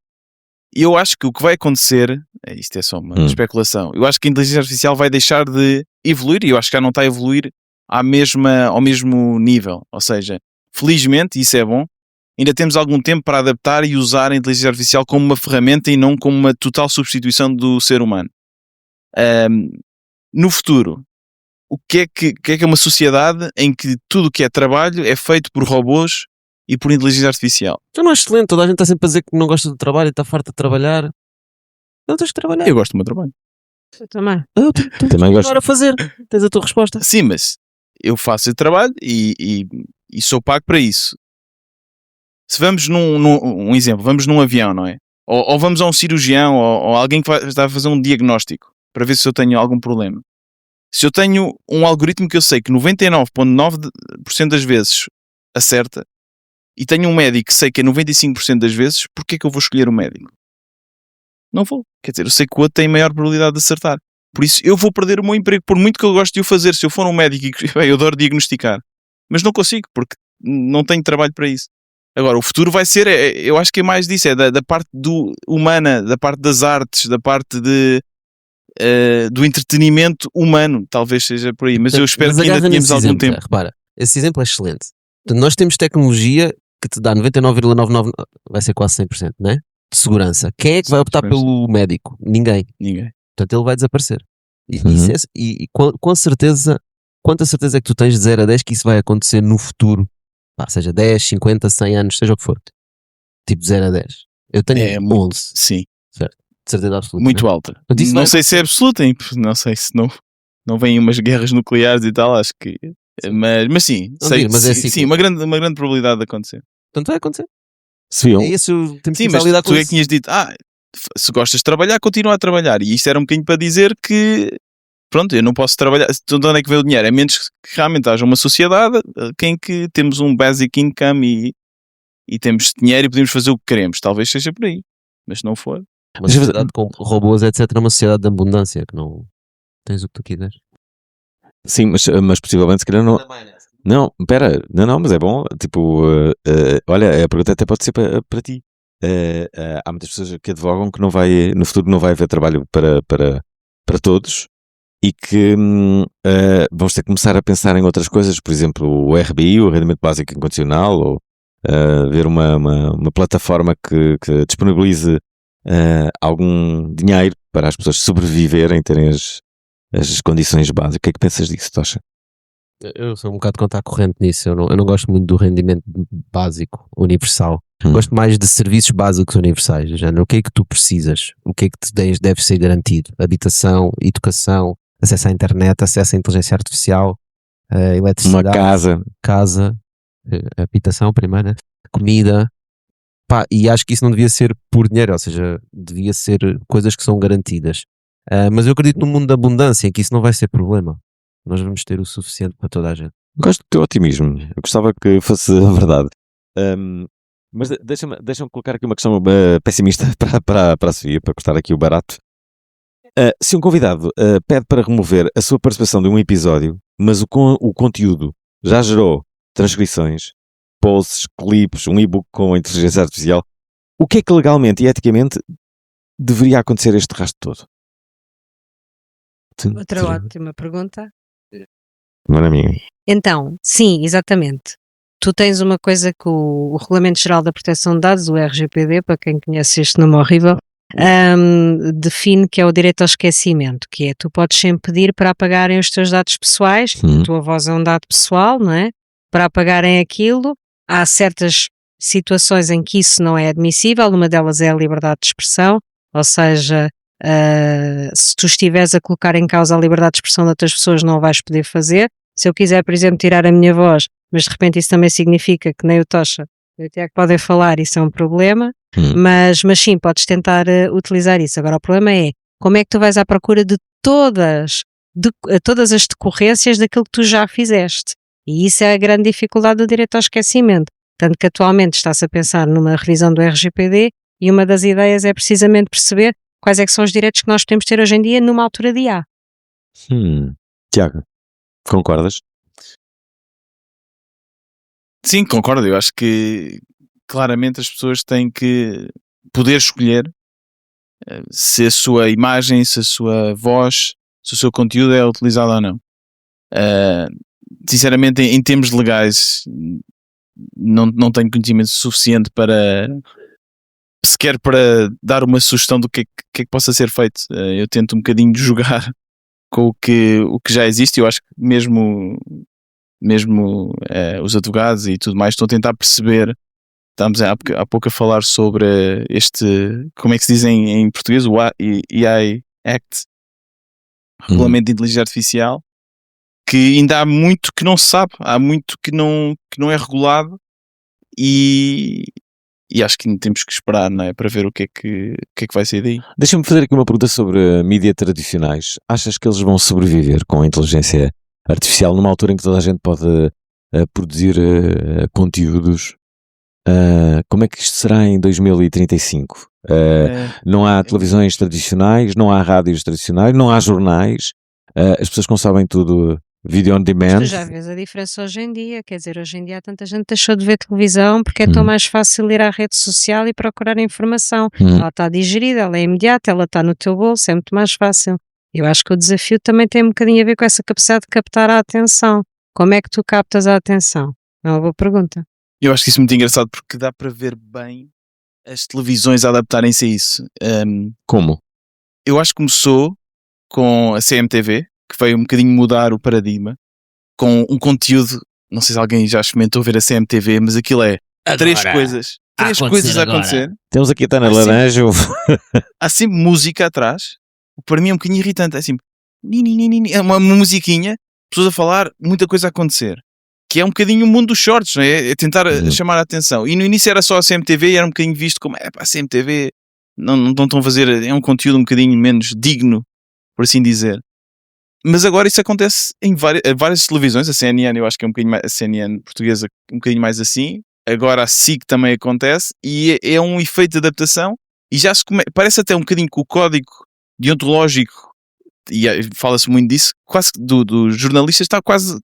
E eu acho que o que vai acontecer, isto é só uma especulação, eu acho que a inteligência artificial vai deixar de evoluir, e eu acho que já não está a evoluir ao mesmo nível. Ou seja, felizmente, isso é bom, ainda temos algum tempo para adaptar e usar a inteligência artificial como uma ferramenta e não como uma total substituição do ser humano. No futuro, o que é uma sociedade em que tudo o que é trabalho é feito por robôs e por inteligência artificial? Eu não acho excelente, toda a gente está sempre a dizer que não gosta do trabalho e está farto de trabalhar. Não tens de trabalhar. Eu gosto do meu trabalho. Eu também. Tu Também gosto. agora a fazer. Tens a tua resposta. Sim, mas eu faço esse trabalho e sou pago para isso. Se vamos um exemplo, vamos num avião, não é? Ou vamos a um cirurgião ou alguém que está a fazer um diagnóstico para ver se eu tenho algum problema. Se eu tenho um algoritmo que eu sei que 99,9% das vezes acerta e tenho um médico que sei que é 95% das vezes, porquê é que eu vou escolher o médico? Não vou. Quer dizer, eu sei que o outro tem maior probabilidade de acertar. Por isso eu vou perder o meu emprego, por muito que eu goste de o fazer. Se eu for um médico e bem, eu adoro diagnosticar, mas não consigo porque não tenho trabalho para isso. Agora, o futuro vai ser, eu acho que é mais disso, é da parte humana, da parte das artes, da parte do entretenimento humano, talvez seja por aí, mas eu espero Mas que ainda agarra tenhamos nesse algum exemplo, tempo. Repara, esse exemplo é excelente. Portanto, nós temos tecnologia que te dá 99,99, vai ser quase 100%, né? De segurança. Quem é que vai optar 100%. pelo médico? Ninguém. Ninguém. Portanto, ele vai desaparecer. E, Uhum. com certeza, quanta certeza é que tu tens de 0 a 10 que isso vai acontecer no futuro? Pá, seja 10, 50, 100 anos, seja o que for. Tipo 0 a 10. Eu tenho É muito- 11, Sim, de certeza absoluta. muito né? alta. Portanto, isso Não vai sei se é absoluta, hein? Não sei se não vêm umas guerras nucleares e tal, acho que. Mas sim, Não digo, mas é sim, cíclico. uma grande probabilidade de acontecer. Portanto, vai acontecer. Se viam, É isso, temos Sim, que mas lidar tu com é que isso. tinhas dito, se gostas de trabalhar, continua a trabalhar. E isto era um bocadinho para dizer que, pronto, eu não posso trabalhar. De onde é que vem o dinheiro? É menos que realmente haja uma sociedade em que temos um basic income e temos dinheiro e podemos fazer o que queremos. Talvez seja por aí. Mas se não for. Uma sociedade com robôs, etc. É uma sociedade de abundância, que não tens o que tu quiseres. sim, mas possivelmente se calhar não. Não, pera, não, mas é bom. Tipo, olha, a pergunta até pode ser para ti. Há muitas pessoas que advogam que no futuro não vai haver trabalho para todos e que vamos ter que começar a pensar em outras coisas, por exemplo, o RBI, o Rendimento Básico Incondicional, ou ver uma plataforma que disponibilize algum dinheiro para as pessoas sobreviverem, terem as condições básicas. O que é que pensas disso, Tocha? Eu sou um bocado contra a corrente nisso. Eu não gosto muito do rendimento básico, universal. Gosto mais de serviços básicos universais. Do género, o que é que tu precisas? O que é que te deve ser garantido? Habitação, educação, acesso à internet, acesso à inteligência artificial, eletricidade, Uma casa. habitação primeiro, né? Comida. Pá, e acho que isso não devia ser por dinheiro, ou seja, devia ser coisas que são garantidas. Mas eu acredito num mundo de abundância em que isso não vai ser problema. Nós vamos ter o suficiente para toda a gente. Gosto do teu otimismo. Eu gostava que fosse a verdade. Mas deixa-me colocar aqui uma questão pessimista para a Sofia, para cortar aqui o barato. Se um convidado pede para remover a sua participação de um episódio, mas o conteúdo já gerou transcrições, posts, clipes, um e-book com inteligência artificial, o que é que legalmente e eticamente deveria acontecer este rastro todo? Outra ótima pergunta. Maravilha. Então, sim, exatamente. Tu tens uma coisa que o Regulamento Geral da Proteção de Dados, o RGPD, para quem conhece este nome horrível, define que é o direito ao esquecimento, que é tu podes sempre pedir para apagarem os teus dados pessoais, a tua voz é um dado pessoal, não é? Para apagarem aquilo, há certas situações em que isso não é admissível, uma delas é a liberdade de expressão, ou seja, se tu estiveres a colocar em causa a liberdade de expressão de outras pessoas não o vais poder fazer. Se eu quiser, por exemplo, tirar a minha voz, mas de repente isso também significa que nem o Tocha e o Tiago podem falar, isso é um problema, mas sim, podes tentar utilizar isso. Agora o problema é, como é que tu vais à procura de todas as decorrências daquilo que tu já fizeste? E isso é a grande dificuldade do direito ao esquecimento. Tanto que atualmente está-se a pensar numa revisão do RGPD e uma das ideias é precisamente perceber quais é que são os direitos que nós podemos ter hoje em dia numa altura de IA. Tiago, concordas? Sim, concordo. Eu acho que claramente as pessoas têm que poder escolher se a sua imagem, se a sua voz, se o seu conteúdo é utilizado ou não. Sinceramente, em termos legais, não tenho conhecimento suficiente para sequer para dar uma sugestão do que é que possa ser feito. Eu tento um bocadinho de jogar com o que já existe. Eu acho que mesmo os advogados e tudo mais estão a tentar perceber. Estamos há pouco a falar sobre como é que se diz em português, o AI Act, Regulamento de Inteligência Artificial, que ainda há muito que não se sabe, há muito que não é regulado e acho que ainda temos que esperar, não é, para ver o que é que vai sair daí. Deixa-me fazer aqui uma pergunta sobre mídia tradicionais. Achas que eles vão sobreviver com a inteligência artificial numa altura em que toda a gente pode produzir conteúdos? Como é que isto será em 2035? Não há televisões tradicionais, não há rádios tradicionais, não há jornais, as pessoas consomem tudo vídeo on Mas demand. tu já vês a diferença hoje em dia, quer dizer, hoje em dia há tanta gente que deixou de ver televisão porque é tão mais fácil ir à rede social e procurar informação. Ela está digerida, ela é imediata, ela está no teu bolso, é muito mais fácil. Eu acho que o desafio também tem um bocadinho a ver com essa capacidade de captar a atenção. Como é que tu captas a atenção? É uma boa pergunta. Eu acho que isso é muito engraçado porque dá para ver bem as televisões a adaptarem-se a isso. Como? Eu acho que começou com a CMTV, que veio um bocadinho mudar o paradigma, com um conteúdo, não sei se alguém já experimentou ver a CMTV, mas aquilo é três coisas a acontecer. Temos aqui a Tana Assim. Laranja. Há sempre música atrás, o que para mim é um bocadinho irritante, é sempre é uma musiquinha, pessoas a falar, muita coisa a acontecer. Que é um bocadinho o mundo dos shorts, não é? É tentar chamar a atenção. E no início era só a CMTV e era um bocadinho visto como, a CMTV não estão a fazer, é um conteúdo um bocadinho menos digno, por assim dizer. Mas agora isso acontece em várias televisões, a CNN eu acho que é um bocadinho mais, a CNN portuguesa um bocadinho mais assim, agora a SIC também acontece e é um efeito de adaptação e já parece até um bocadinho que o código deontológico, e fala-se muito disso, quase do jornalista está quase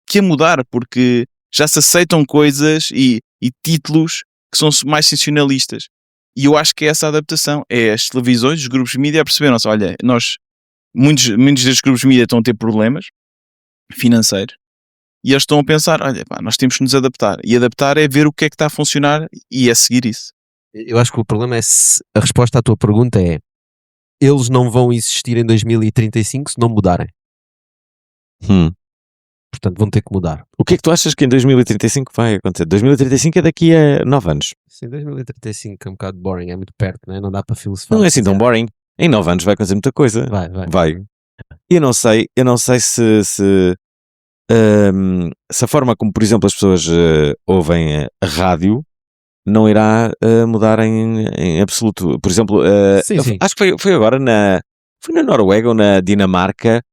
que a mudar, porque já se aceitam coisas e títulos que são mais sensacionalistas. E eu acho que é essa adaptação. É as televisões, os grupos de mídia perceberam-se, olha, muitos destes grupos de mídia estão a ter problemas financeiros e eles estão a pensar, olha, nós temos que nos adaptar. E adaptar é ver o que é que está a funcionar e é seguir isso. Eu acho que o problema é a resposta à tua pergunta é eles não vão existir em 2035 se não mudarem. Portanto, vão ter que mudar. O que é que tu achas que em 2035 vai acontecer? 2035 é daqui a 9 anos. Sim, 2035 é um bocado boring, é muito perto, né? Não dá para filosofar. Não é assim tão boring. Em 9 anos vai acontecer muita coisa. Vai. Eu não sei se a forma como, por exemplo, as pessoas ouvem a rádio não irá mudar em absoluto. Por exemplo, sim. acho que foi agora foi na Noruega ou na Dinamarca.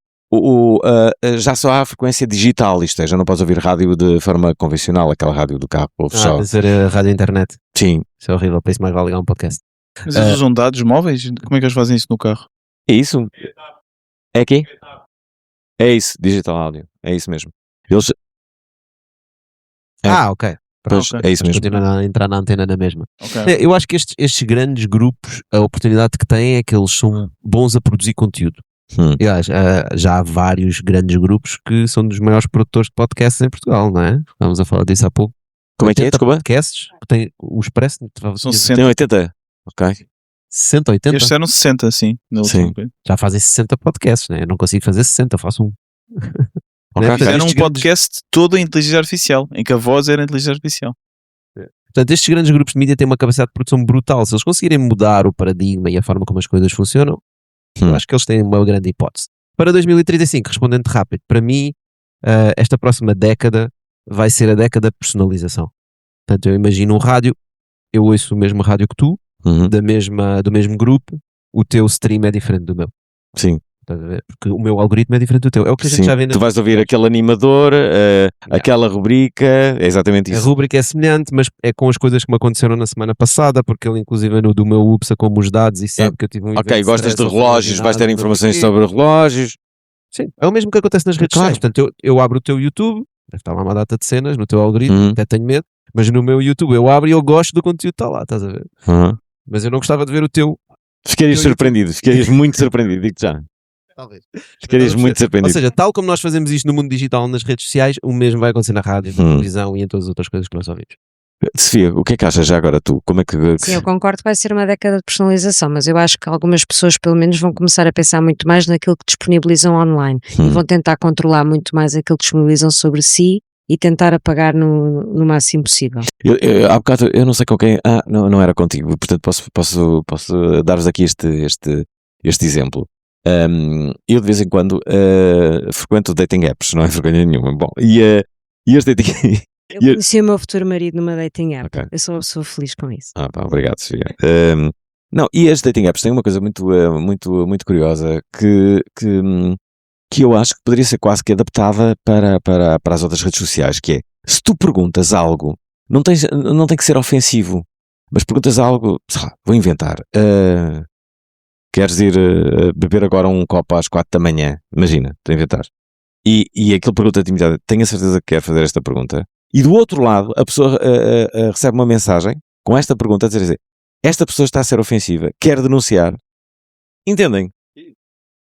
Já só há frequência digital, isto é, já não podes ouvir rádio de forma convencional, aquela rádio do carro, ouve só. Dizer a rádio internet. Sim. Isso é horrível, para isso mais vale ligar um podcast. Mas eles usam dados móveis? Como é que eles fazem isso no carro? É isso? É aqui? É isso, digital áudio, é isso mesmo. Eles... Ok. Pois, ok. é isso mesmo. Continuam a entrar na antena na mesma. Okay. Eu acho que estes grandes grupos, a oportunidade que têm é que eles são bons a produzir conteúdo. Aliás, já há vários grandes grupos que são dos maiores produtores de podcasts em Portugal, não é? Estávamos a falar disso há pouco. Como é que é? Desculpa? Podcasts que tem o Expresso. São 60. Tem 80? Ok. 60, 80? Estes eram 60, sim. Sim. Já fazem 60 podcasts, né? Eu não consigo fazer 60, eu faço um. Okay. Mas era um podcast todo em inteligência artificial, em que a voz era inteligência artificial. Portanto, estes grandes grupos de mídia têm uma capacidade de produção brutal. Se eles conseguirem mudar o paradigma e a forma como as coisas funcionam, eu acho que eles têm uma grande hipótese. Para 2035, respondendo rápido, para mim, esta próxima década vai ser a década de personalização. Portanto, eu imagino um rádio, eu ouço o mesmo rádio que tu, do mesmo grupo, o teu stream é diferente do meu. Sim. Porque o meu algoritmo é diferente do teu. É o que a gente já vê. Tu vais ouvir aquele animador, aquela rubrica, é exatamente isso. A rubrica é semelhante, mas é com as coisas que me aconteceram na semana passada, porque ele inclusive no do meu UPSA como os dados e sabe que eu tive um Ok, gostas de relógios, vais ter informações sobre relógios. Sim, é o mesmo que acontece nas redes sociais. Portanto, eu abro o teu YouTube, deve estar lá uma data de cenas no teu algoritmo, até tenho medo, mas no meu YouTube eu abro e eu gosto do conteúdo que está lá, estás a ver? Mas eu não gostava de ver o teu. Ficarias surpreendido, ficarias muito surpreendido, digo-te já. Talvez. Ficarias muito Ou desapendido. seja, tal como nós fazemos isto no mundo digital, nas redes sociais, o mesmo vai acontecer na rádio, na televisão e em todas as outras coisas que nós ouvimos. Sofia, o que é que achas já agora tu? Como é que... Sim, eu concordo que vai ser uma década de personalização, mas eu acho que algumas pessoas pelo menos vão começar a pensar muito mais naquilo que disponibilizam online e vão tentar controlar muito mais aquilo que disponibilizam sobre si e tentar apagar no máximo possível. Há bocado, eu não sei com quem... não era contigo, portanto posso dar-vos aqui este exemplo. Eu de vez em quando frequento dating apps, não é vergonha nenhuma. Bom, e este dating... Eu conheci o meu futuro marido numa dating app. Ok. Eu sou uma pessoa feliz com isso. Pá, obrigado, Sofia. Não, e as dating apps têm uma coisa muito curiosa que eu acho que poderia ser quase que adaptada para as outras redes sociais, que é, se tu perguntas algo, não tem que ser ofensivo, mas perguntas algo, sei lá, vou inventar, queres ir beber agora um copo às 4 da manhã? Imagina, estou a inventar. E aquele pergunta-te imediatamente, tenho a certeza que quer fazer esta pergunta. E do outro lado, a pessoa recebe uma mensagem com esta pergunta a dizer assim, esta pessoa está a ser ofensiva, quer denunciar. Entendem?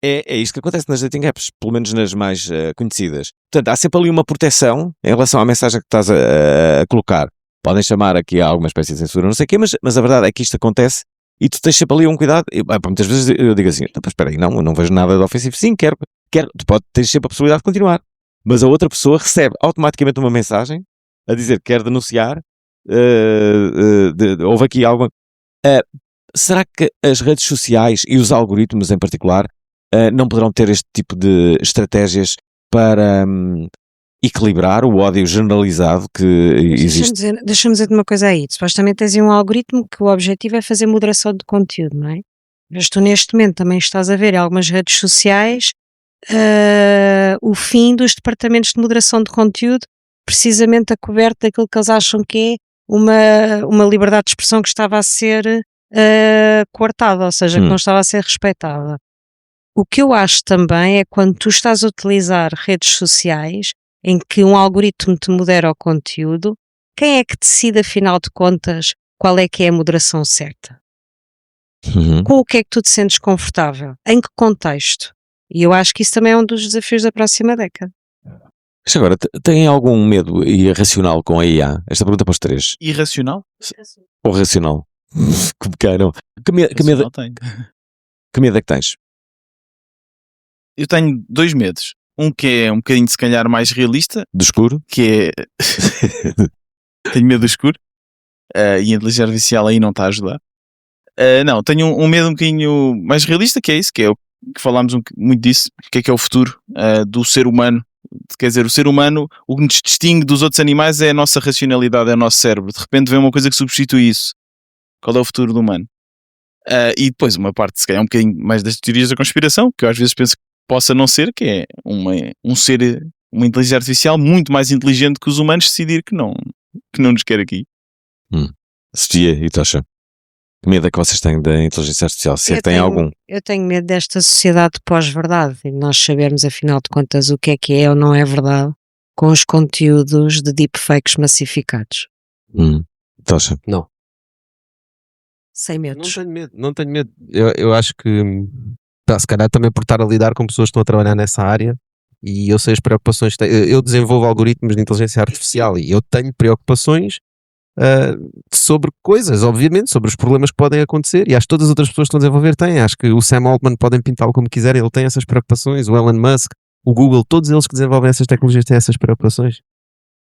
É isto que acontece nas dating apps, pelo menos nas mais conhecidas. Portanto, há sempre ali uma proteção em relação à mensagem que estás a colocar. Podem chamar aqui a alguma espécie de censura, não sei o quê, mas a verdade é que isto acontece e tu tens sempre ali um cuidado. Muitas vezes eu digo assim, espera aí, eu não vejo nada de ofensivo. Sim, quero. Tu tens sempre a possibilidade de continuar. Mas a outra pessoa recebe automaticamente uma mensagem a dizer que quer denunciar. Houve aqui alguma... será que as redes sociais e os algoritmos em particular não poderão ter este tipo de estratégias para equilibrar o ódio generalizado que existe? Deixa-me dizer-te uma coisa aí. Supostamente tens aí um algoritmo que o objetivo é fazer moderação de conteúdo, não é? Mas tu neste momento também estás a ver em algumas redes sociais o fim dos departamentos de moderação de conteúdo, precisamente a coberto daquilo que eles acham que é uma liberdade de expressão que estava a ser coartada, ou seja, que não estava a ser respeitada. O que eu acho também é quando tu estás a utilizar redes sociais em que um algoritmo te modera o conteúdo, quem é que decide, afinal de contas, qual é que é a moderação certa? Com o que é que tu te sentes confortável? Em que contexto? E eu acho que isso também é um dos desafios da próxima década. Mas agora, têm algum medo irracional com a IA? Esta pergunta para os três. Irracional? Ou racional? Como queiram. Que medo Tenho. é que tens? Eu tenho dois medos. Um que é um bocadinho, se calhar, mais realista, Do escuro? que é... tenho medo do escuro. E a inteligência artificial aí não está a ajudar. Não, tenho um medo um bocadinho mais realista, que é isso, que é o que falámos muito disso, que é o futuro do ser humano. Quer dizer, o ser humano, o que nos distingue dos outros animais é a nossa racionalidade, é o nosso cérebro. De repente vem uma coisa que substitui isso. Qual é o futuro do humano? E depois uma parte, se calhar, um bocadinho mais das teorias da conspiração, que eu às vezes penso que possa não ser, que é uma inteligência artificial muito mais inteligente que os humanos decidir que não nos quer aqui. Sofia e Tocha, que medo é que vocês têm da inteligência artificial? Se é que têm algum? Eu tenho medo desta sociedade pós-verdade e de nós sabermos, afinal de contas, o que é ou não é verdade com os conteúdos de deepfakes massificados. Tocha? Não. Sem medos. Não tenho medo. Eu acho que, se calhar também por estar a lidar com pessoas que estão a trabalhar nessa área e eu sei as preocupações que tenho. Eu desenvolvo algoritmos de inteligência artificial e eu tenho preocupações sobre coisas, obviamente, sobre os problemas que podem acontecer e acho que todas as outras pessoas que estão a desenvolver têm. Acho que o Sam Altman podem pintá-lo como quiserem, ele tem essas preocupações, o Elon Musk, o Google, todos eles que desenvolvem essas tecnologias têm essas preocupações.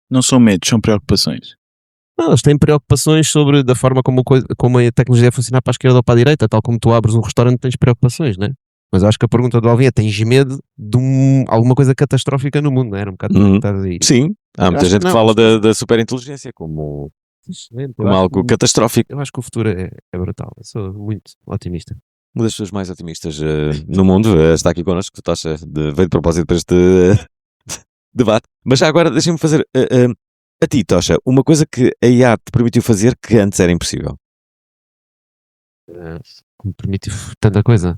Não são medos, são preocupações. Não, eles têm preocupações sobre da forma como a tecnologia funciona para a esquerda ou para a direita, tal como tu abres um restaurante tens preocupações, né? Mas acho que a pergunta do Alvin é, tens medo de alguma coisa catastrófica no mundo, não é? Era um bocado que estás aí. Sim, há muita gente que fala da superinteligência como algo catastrófico. Eu acho que o futuro é brutal, eu sou muito otimista. Uma das pessoas mais otimistas no mundo está aqui connosco, Tocha, veio de propósito para este debate. Mas já agora deixem-me fazer... a ti, Tocha, uma coisa que a IA te permitiu fazer que antes era impossível. Me permitiu tanta coisa.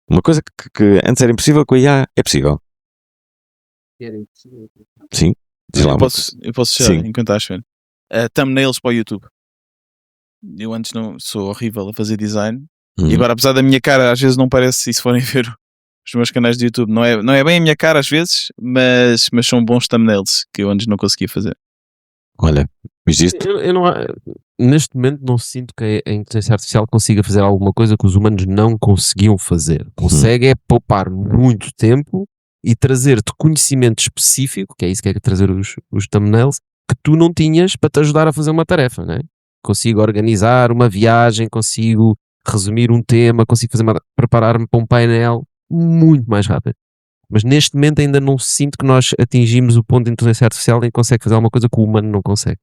Uma coisa que antes era impossível, com a IA é possível. Era impossível. Sim. Diz lá Eu posso já, enquanto estás a ver. Thumbnails para o YouTube. Eu antes não sou horrível a fazer design. E agora, apesar da minha cara, às vezes não parece, se forem ver os meus canais de YouTube. Não é bem a minha cara às vezes, mas são bons thumbnails que eu antes não conseguia fazer. Olha, viste isto? Eu não, neste momento não sinto que a inteligência artificial consiga fazer alguma coisa que os humanos não conseguiam fazer. Consegue é poupar muito tempo e trazer-te conhecimento específico, que é isso que é trazer os thumbnails, que tu não tinhas para te ajudar a fazer uma tarefa, né? Consigo organizar uma viagem, consigo resumir um tema, consigo preparar-me para um painel muito mais rápido. Mas neste momento ainda não sinto que nós atingimos o ponto de inteligência artificial em que consegue fazer alguma coisa que o humano não consegue.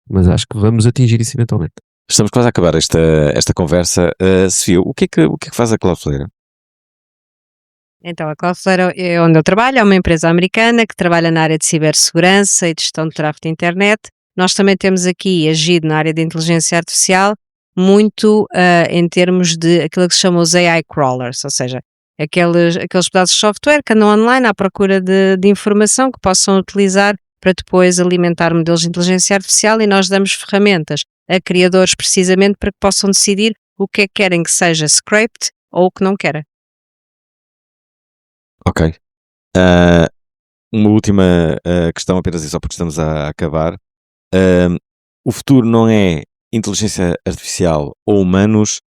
Mas acho que vamos atingir isso eventualmente. Estamos quase a acabar esta conversa. Sofia, o que é que faz a Cloudflare? Então, a Cloudflare é onde eu trabalho, é uma empresa americana que trabalha na área de cibersegurança e de gestão de tráfego de internet. Nós também temos aqui agido na área de inteligência artificial muito em termos de aquilo que se chama os AI crawlers, ou seja, aqueles pedaços de software que andam online à procura de informação que possam utilizar para depois alimentar modelos de inteligência artificial, e nós damos ferramentas a criadores precisamente para que possam decidir o que é que querem que seja scraped ou o que não querem. Ok. Uma última questão, apenas e só porque estamos a acabar. O futuro não é inteligência artificial ou humanos,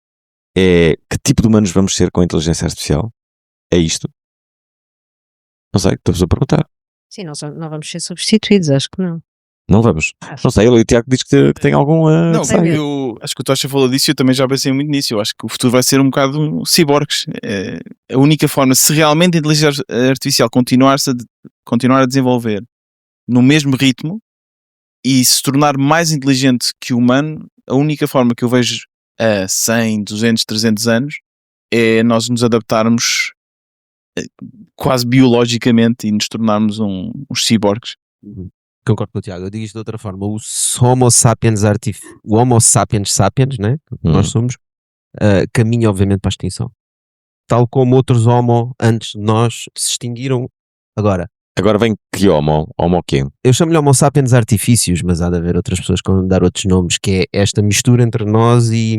é que tipo de humanos vamos ser com a inteligência artificial? É isto? Não sei, estou-vos a perguntar. Sim, não vamos ser substituídos, acho que não. Não vamos. Não sei, o Tiago diz que tem algum... Não, sei. eu acho que o Tocha falou disso e eu também já pensei muito nisso. Eu acho que o futuro vai ser um bocado ciborgues. A única forma, se realmente a inteligência artificial continuar a desenvolver no mesmo ritmo e se tornar mais inteligente que o humano, a única forma que eu vejo a 100, 200, 300 anos é nós nos adaptarmos quase biologicamente e nos tornarmos uns ciborgues. Concordo com o Tiago. Eu digo isto de outra forma. O Homo sapiens sapiens, né? Nós somos, caminha obviamente para a extinção. Tal como outros Homo antes de nós se extinguiram. Agora vem que Homo quê? Eu chamo-lhe Homo sapiens artifícios, mas há de haver outras pessoas que vão dar outros nomes, que é esta mistura entre nós e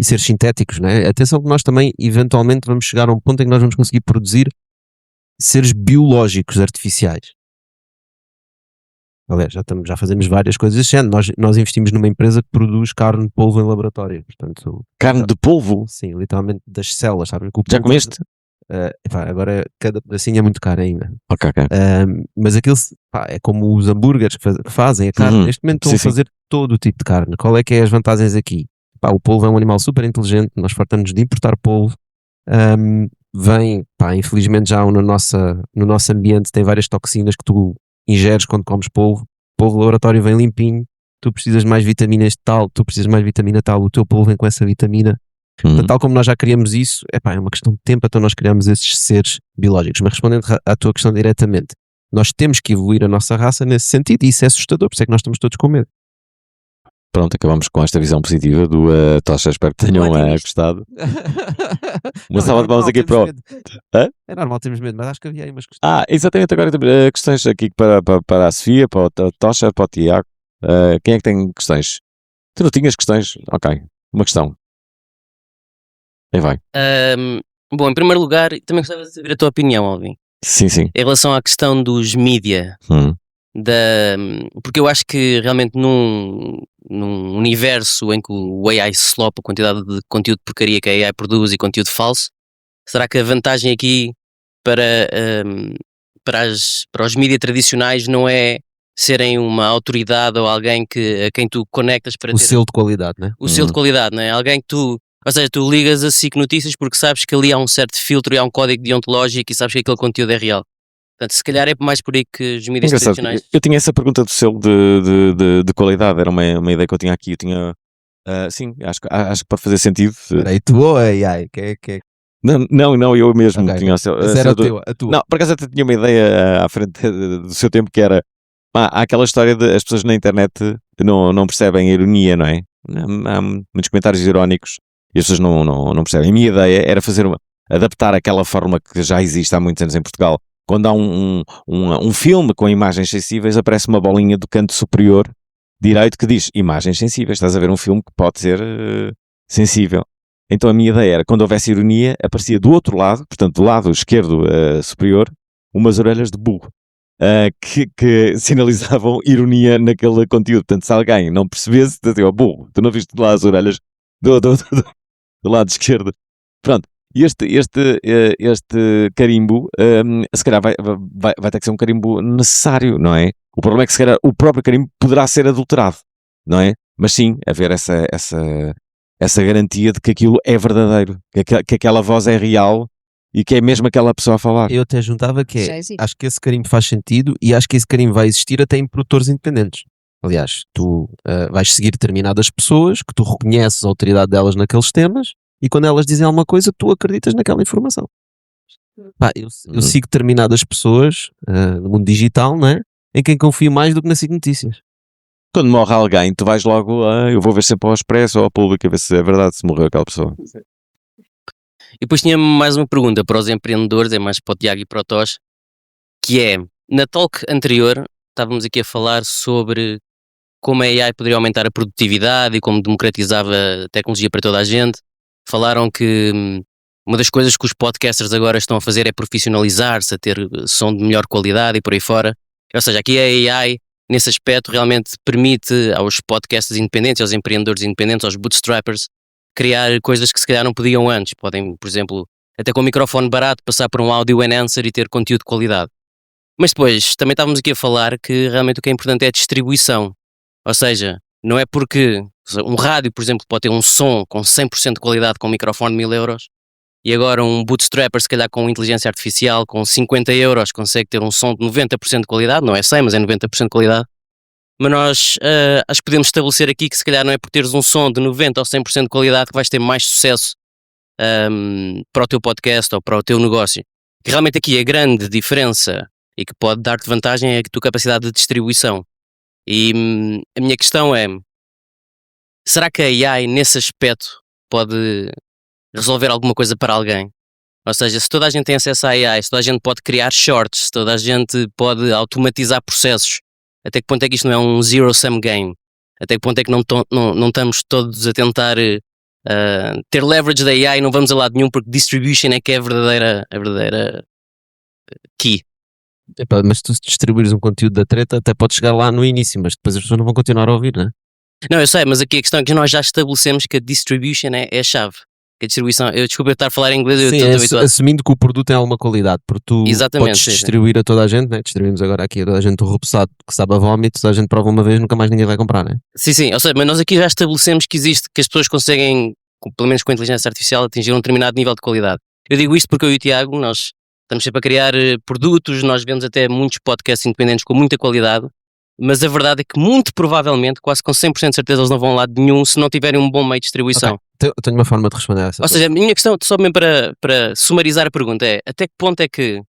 seres sintéticos, né? Atenção que nós também eventualmente vamos chegar a um ponto em que nós vamos conseguir produzir seres biológicos artificiais. Aliás, já fazemos várias coisas desse género. Nós investimos numa empresa que produz carne de polvo em laboratório. Portanto, Carne de polvo? sim, literalmente das células, sabem? Que o Já polvo- comeste? agora cada pedacinho é muito caro ainda. Ok. Mas aquilo é como os hambúrgueres que fazem a carne. Uhum. Neste momento estão Sim, a fazer todo o tipo de carne. Qual é que é as vantagens aqui? O polvo é um animal super inteligente. Nós fartamos de importar polvo. Vem, infelizmente já no nosso ambiente tem várias toxinas que tu ingeres quando comes polvo. O polvo do laboratório vem limpinho. Tu precisas de mais vitaminas de tal, tu precisas de mais vitamina tal. O teu polvo vem com essa vitamina. Portanto, tal como nós já criamos isso, é uma questão de tempo até nós criarmos esses seres biológicos. Mas respondendo à tua questão diretamente, nós temos que evoluir a nossa raça nesse sentido, e isso é assustador, por isso é que nós estamos todos com medo. Pronto, acabamos com esta visão positiva do Tocha. Espero que tenham gostado. Uma salva de mãos aqui para o... Hã? É normal termos medo, mas acho que havia aí umas questões. Exatamente, agora questões aqui para a Sofia, para o Tocha, para o Tiago. Quem é que tem questões? Tu não tinhas questões? Ok, uma questão. Aí vai. Bom, em primeiro lugar, também gostava de saber a tua opinião, Alvin, Sim. em relação à questão dos mídia. Porque eu acho que realmente num universo em que o AI slopa a quantidade de conteúdo de porcaria que a AI produz e conteúdo falso, será que a vantagem aqui para os mídia tradicionais não é serem uma autoridade ou alguém a quem tu conectas para O ter selo de qualidade, né? o selo de qualidade, não é? Alguém que ou seja, tu ligas a SIC Notícias porque sabes que ali há um certo filtro e há um código deontológico e sabes que aquele conteúdo é real. Portanto, se calhar é mais por aí que os mídias Engraçado, tradicionais... eu tinha essa pergunta do selo de qualidade, era uma ideia que eu tinha aqui. Eu tinha, sim, acho que pode fazer sentido. Peraí, tu ou AI? Não, eu mesmo Ok. tinha Essa era a tua. Não, por acaso até tinha uma ideia à frente do seu tempo, que era há aquela história de as pessoas na internet não percebem a ironia, não é? Há muitos comentários irónicos e as pessoas não percebem. A minha ideia era adaptar aquela forma que já existe há muitos anos em Portugal. Quando há um filme com imagens sensíveis, aparece uma bolinha do canto superior direito que diz imagens sensíveis. Estás a ver um filme que pode ser sensível. Então a minha ideia era, quando houvesse ironia, aparecia do outro lado, portanto do lado esquerdo superior, umas orelhas de burro. Que sinalizavam ironia naquele conteúdo. Portanto, se alguém não percebesse, dizia, burro, tu não viste lá as orelhas do lado esquerdo. Pronto, este carimbo, se calhar vai ter que ser um carimbo necessário, não é? O problema é que se calhar o próprio carimbo poderá ser adulterado, não é? Mas sim, haver essa garantia de que aquilo é verdadeiro, que aquela voz é real e que é mesmo aquela pessoa a falar. Eu até juntava que Já existe. acho que esse carimbo faz sentido e acho que esse carimbo vai existir até em produtores independentes. Aliás, tu vais seguir determinadas pessoas que tu reconheces a autoridade delas naqueles temas e quando elas dizem alguma coisa, tu acreditas naquela informação. Pá, eu sigo determinadas pessoas no mundo digital, não é? Em quem confio mais do que na SIC Notícias. Quando morre alguém, tu vais logo, eu vou ver sempre ao Expresso ou ao Público a ver se é verdade, se morreu aquela pessoa. E depois tinha mais uma pergunta para os empreendedores, é mais para o Tiago e para o Tosh, que é, na talk anterior, estávamos aqui a falar sobre como a AI poderia aumentar a produtividade e como democratizava a tecnologia para toda a gente. Falaram que uma das coisas que os podcasters agora estão a fazer é profissionalizar-se, a ter som de melhor qualidade e por aí fora. Ou seja, aqui a AI, nesse aspecto, realmente permite aos podcasters independentes, aos empreendedores independentes, aos bootstrappers, criar coisas que se calhar não podiam antes. Podem, por exemplo, até com um microfone barato, passar por um audio enhancer e ter conteúdo de qualidade. Mas depois, também estávamos aqui a falar que realmente o que é importante é a distribuição. Ou seja, não é porque um rádio, por exemplo, pode ter um som com 100% de qualidade com um microfone de 1000 euros e agora um bootstrapper, se calhar com inteligência artificial, com 50 euros, consegue ter um som de 90% de qualidade, não é 100, mas é 90% de qualidade. Mas nós acho que podemos estabelecer aqui que se calhar não é por teres um som de 90% ou 100% de qualidade que vais ter mais sucesso para o teu podcast ou para o teu negócio. Que realmente aqui a grande diferença e que pode dar-te vantagem é a tua capacidade de distribuição. E a minha questão é, será que a AI nesse aspecto pode resolver alguma coisa para alguém? Ou seja, se toda a gente tem acesso à AI, se toda a gente pode criar shorts, se toda a gente pode automatizar processos, até que ponto é que isto não é um zero-sum game? Até que ponto é que não estamos todos a tentar ter leverage da AI e não vamos a lado nenhum porque distribution é que é a verdadeira key. Epá, mas tu se distribuires um conteúdo da treta até pode chegar lá no início, mas depois as pessoas não vão continuar a ouvir, não é? Não, eu sei, mas aqui a questão é que nós já estabelecemos que a distribution é a chave. Que a distribuição, desculpa eu estar a falar em inglês, eu estou habituado. Assumindo que o produto tem alguma qualidade, porque tu Exatamente, podes sim. distribuir a toda a gente, né? Distribuímos agora aqui a toda a gente o repousado que sabe a vómito, toda a gente prova uma vez, nunca mais ninguém vai comprar, né? Sim, ou seja, mas nós aqui já estabelecemos que existe, que as pessoas conseguem, pelo menos com a inteligência artificial, atingir um determinado nível de qualidade. Eu digo isto porque eu e o Tiago, nós estamos sempre a criar produtos, nós vemos até muitos podcasts independentes com muita qualidade, mas a verdade é que muito provavelmente, quase com 100% de certeza, eles não vão a lado nenhum se não tiverem um bom meio de distribuição. Okay. Tenho uma forma de responder a essa. Ou seja, a minha questão, só mesmo para sumarizar a pergunta, é até que ponto é que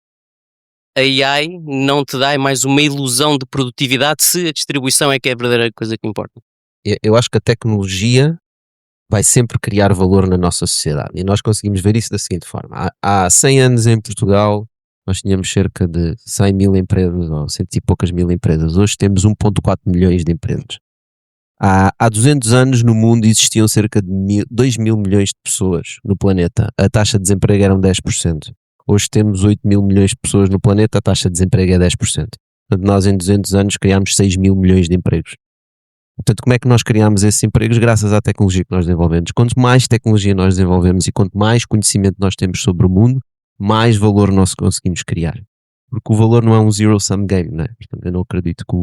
a AI não te dá mais uma ilusão de produtividade se a distribuição é que é a verdadeira coisa que importa? Eu acho que a tecnologia vai sempre criar valor na nossa sociedade e nós conseguimos ver isso da seguinte forma. Há 100 anos em Portugal nós tínhamos cerca de 100 mil empresas ou 100 e poucas mil empresas. Hoje temos 1.4 milhões de empresas. Há 200 anos no mundo existiam cerca de 2 mil milhões de pessoas no planeta. A taxa de desemprego era 10%. Hoje temos 8 mil milhões de pessoas no planeta, a taxa de desemprego é 10%. Portanto, nós em 200 anos criámos 6 mil milhões de empregos. Portanto, como é que nós criámos esses empregos? Graças à tecnologia que nós desenvolvemos. Quanto mais tecnologia nós desenvolvemos e quanto mais conhecimento nós temos sobre o mundo, mais valor nós conseguimos criar. Porque o valor não é um zero-sum game, não é? Portanto, eu não acredito que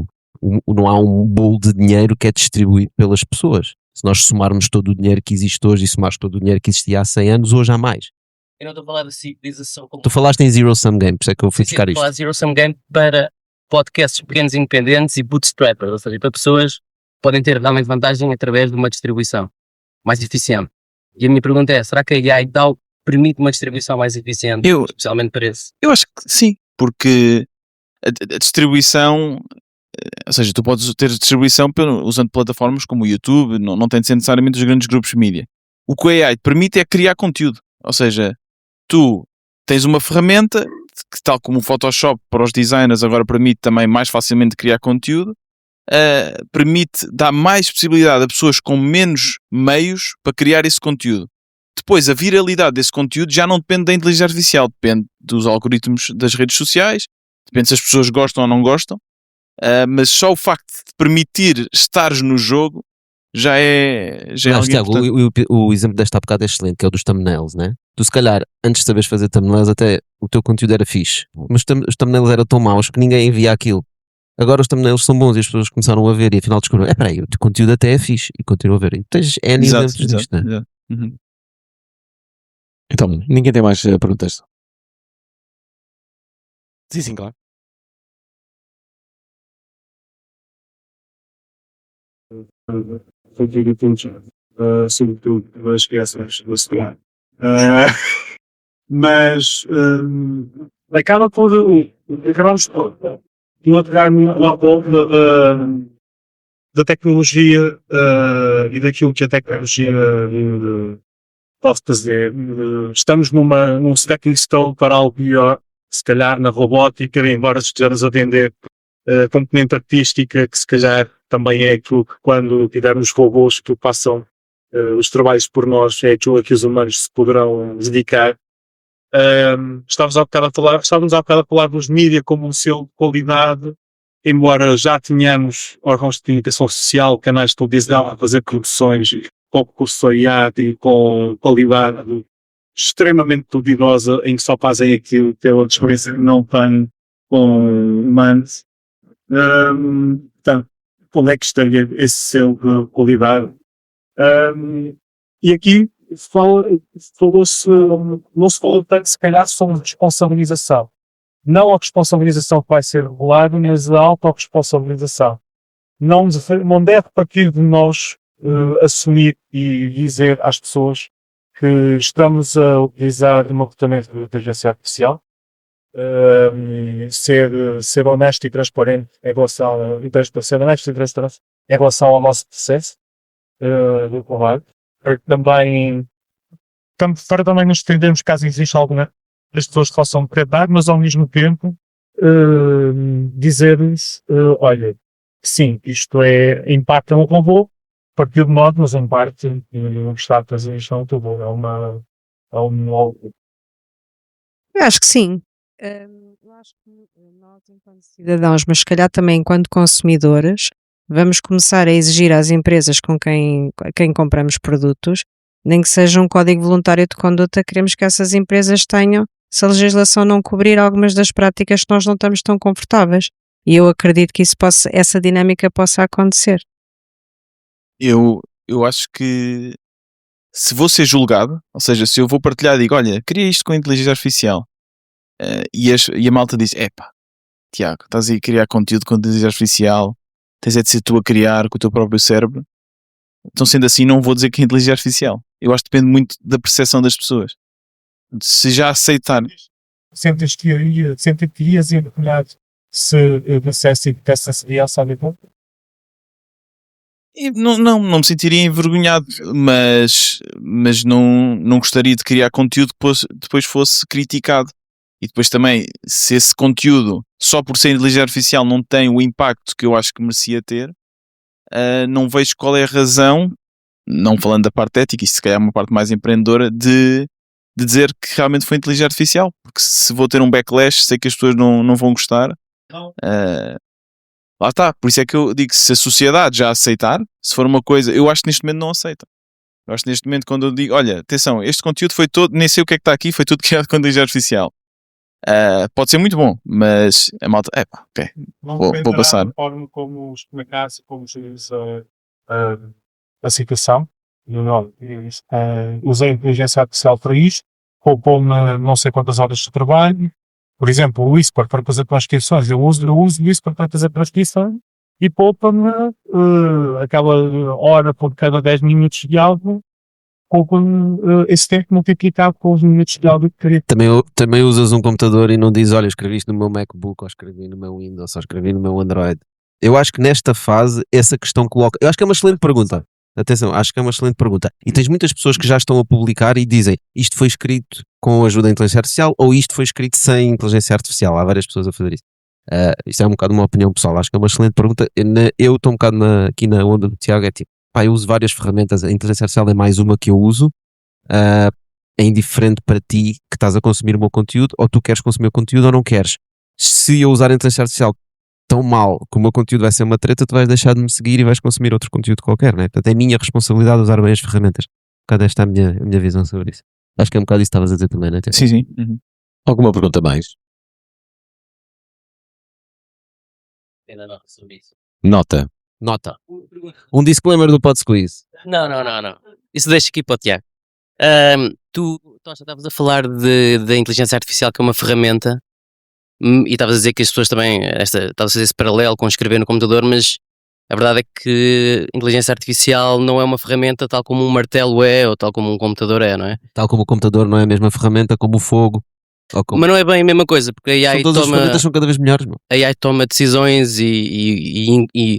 não há um bolo de dinheiro que é distribuído pelas pessoas. Se nós somarmos todo o dinheiro que existe hoje e somarmos todo o dinheiro que existia há 100 anos, hoje há mais. Eu não estou a falar da civilização como... Tu falaste em zero-sum game, por isso é que eu fui buscar Sim, isto. falar zero-sum game para podcasts pequenos independentes e bootstrappers, ou seja, para pessoas que podem ter realmente vantagem através de uma distribuição mais eficiente. E a minha pergunta é, será que a AI permite uma distribuição mais eficiente, especialmente para esse? Eu acho que sim, porque a distribuição, ou seja, tu podes ter distribuição usando plataformas como o YouTube, não tem de ser necessariamente os grandes grupos de mídia. O que a AI te permite é criar conteúdo, ou seja, tu tens uma ferramenta que, tal como o Photoshop para os designers agora permite também mais facilmente criar conteúdo, permite dar mais possibilidade a pessoas com menos meios para criar esse conteúdo. depois a viralidade desse conteúdo já não depende da inteligência artificial, depende dos algoritmos das redes sociais, depende se as pessoas gostam ou não gostam, mas só o facto de permitir estares no jogo já é Mas, algo Tiago, importante. o exemplo desta há bocado é excelente, que é o dos thumbnails, né? Tu, se calhar, antes de saberes fazer thumbnails, até o teu conteúdo era fixe, mas os thumbnails eram tão maus que ninguém via aquilo. Agora os thumbnails são bons e as pessoas começaram a ver e afinal descobriram, peraí, o teu conteúdo até é fixe e continuam a ver. E tens N exemplos disto, né? Exato. Uhum. Então, ninguém tem mais perguntas? Sim, claro. Sobretudo as criações do celular. Mas acabamos por pegar no ponto da tecnologia e daquilo que a tecnologia pode fazer. Estamos num stepping stone para algo melhor, se calhar na robótica, embora estejamos a vender componente artística, que se calhar também é aquilo que quando tivermos robôs que passam os trabalhos por nós, é aquilo a que os humanos se poderão dedicar. Estávamos há bocado a falar dos mídia como um selo de qualidade, embora já tenhamos órgãos de comunicação social, canais de televisão a fazer produções com cursoriado e com qualidade extremamente duvidosa, em que só fazem aquilo que é outra experiência que não tem com humanos. Portanto, onde é que estaria esse selo de qualidade? E aqui não se falou tanto, se calhar, sobre responsabilização. Não a responsabilização que vai ser regulada, mas a autorresponsabilização. Não deve partir de nós assumir e dizer às pessoas que estamos a utilizar uma ferramenta de inteligência artificial, ser honesto e transparente em relação ao nosso processo do trabalho, para também nos defendermos caso exista alguma das pessoas que possam decretar, mas ao mesmo tempo dizer-lhes, olha, sim, isto impacta no robô, a partir de modo, mas em parte não está a fazer isto ao robô, Eu acho que sim. Eu acho que nós, enquanto cidadãos, mas se calhar também enquanto consumidores, vamos começar a exigir às empresas com quem compramos produtos, nem que seja um código voluntário de conduta, queremos que essas empresas tenham, se a legislação não cobrir algumas das práticas que nós não estamos tão confortáveis. E eu acredito que essa dinâmica possa acontecer. Eu acho que se vou ser julgado, ou seja, se eu vou partilhar e digo, olha, queria isto com a inteligência artificial, e a malta diz, Tiago, estás aí a criar conteúdo com a inteligência artificial, tens de ser tu a criar com o teu próprio cérebro, então sendo assim não vou dizer que é inteligência artificial. Eu acho que depende muito da percepção das pessoas. Se já aceitar... Sentes-te envergonhado se dissesse que essa seria a sabedoria? Não me sentiria envergonhado, mas não gostaria de criar conteúdo que depois fosse criticado. E depois também, se esse conteúdo, só por ser inteligência artificial, não tem o impacto que eu acho que merecia ter, não vejo qual é a razão, não falando da parte ética, isto se calhar é uma parte mais empreendedora, de dizer que realmente foi inteligência artificial. Porque se vou ter um backlash, sei que as pessoas não vão gostar. Lá está, por isso é que eu digo que se a sociedade já aceitar, se for uma coisa, eu acho que neste momento não aceita. Eu acho que neste momento quando eu digo, olha, atenção, este conteúdo foi todo, nem sei o que é que está aqui, foi tudo criado com inteligência artificial. Pode ser muito bom, mas a malta, ok, vou passar. A forma como explicar-se, como gerir a situação, usei a inteligência artificial para isto, poupou-me não sei quantas horas de trabalho. Por exemplo, o Whisper para fazer transcrições, eu uso o Whisper para fazer transcrições e poupa-me aquela hora por cada 10 minutos de áudio, poupa-me esse tempo multiplicado com os minutos de áudio que queria. Também usas um computador e não dizes, olha, escrevi isto no meu MacBook, ou escrevi no meu Windows, ou escrevi no meu Android. Eu acho que nesta fase, essa questão coloca... Eu acho que é uma excelente pergunta. Atenção, acho que é uma excelente pergunta. E tens muitas pessoas que já estão a publicar e dizem isto foi escrito com a ajuda da inteligência artificial ou isto foi escrito sem inteligência artificial. Há várias pessoas a fazer isso. Isto é um bocado uma opinião pessoal. Acho que é uma excelente pergunta. Eu estou um bocado aqui na onda do Tiago. É tipo, eu uso várias ferramentas. A inteligência artificial é mais uma que eu uso. é indiferente para ti que estás a consumir o meu conteúdo, ou tu queres consumir o conteúdo ou não queres. Se eu usar a inteligência artificial tão mal que o meu conteúdo vai ser uma treta, tu vais deixar de me seguir e vais consumir outro conteúdo qualquer, né? Portanto, é minha responsabilidade usar bem as ferramentas. Um bocado esta é a minha visão sobre isso. Acho que é um bocado isso que estavas a dizer também, né? Sim, sim. Uhum. Alguma pergunta mais? Ainda não sobre isso. Nota. Nota. Um disclaimer do Pod Squeeze. Não. Isso deixa aqui para o Tiago. Tu já estavas a falar da inteligência artificial, que é uma ferramenta, e estavas a dizer que as pessoas também, estavas a fazer esse paralelo com escrever no computador, mas a verdade é que a inteligência artificial não é uma ferramenta tal como um martelo é, ou tal como um computador é, não é? Tal como o computador não é a mesma ferramenta como o fogo. Ou como... Mas não é bem a mesma coisa, porque a AI Todas as ferramentas são cada vez melhores, mano. a AI toma decisões e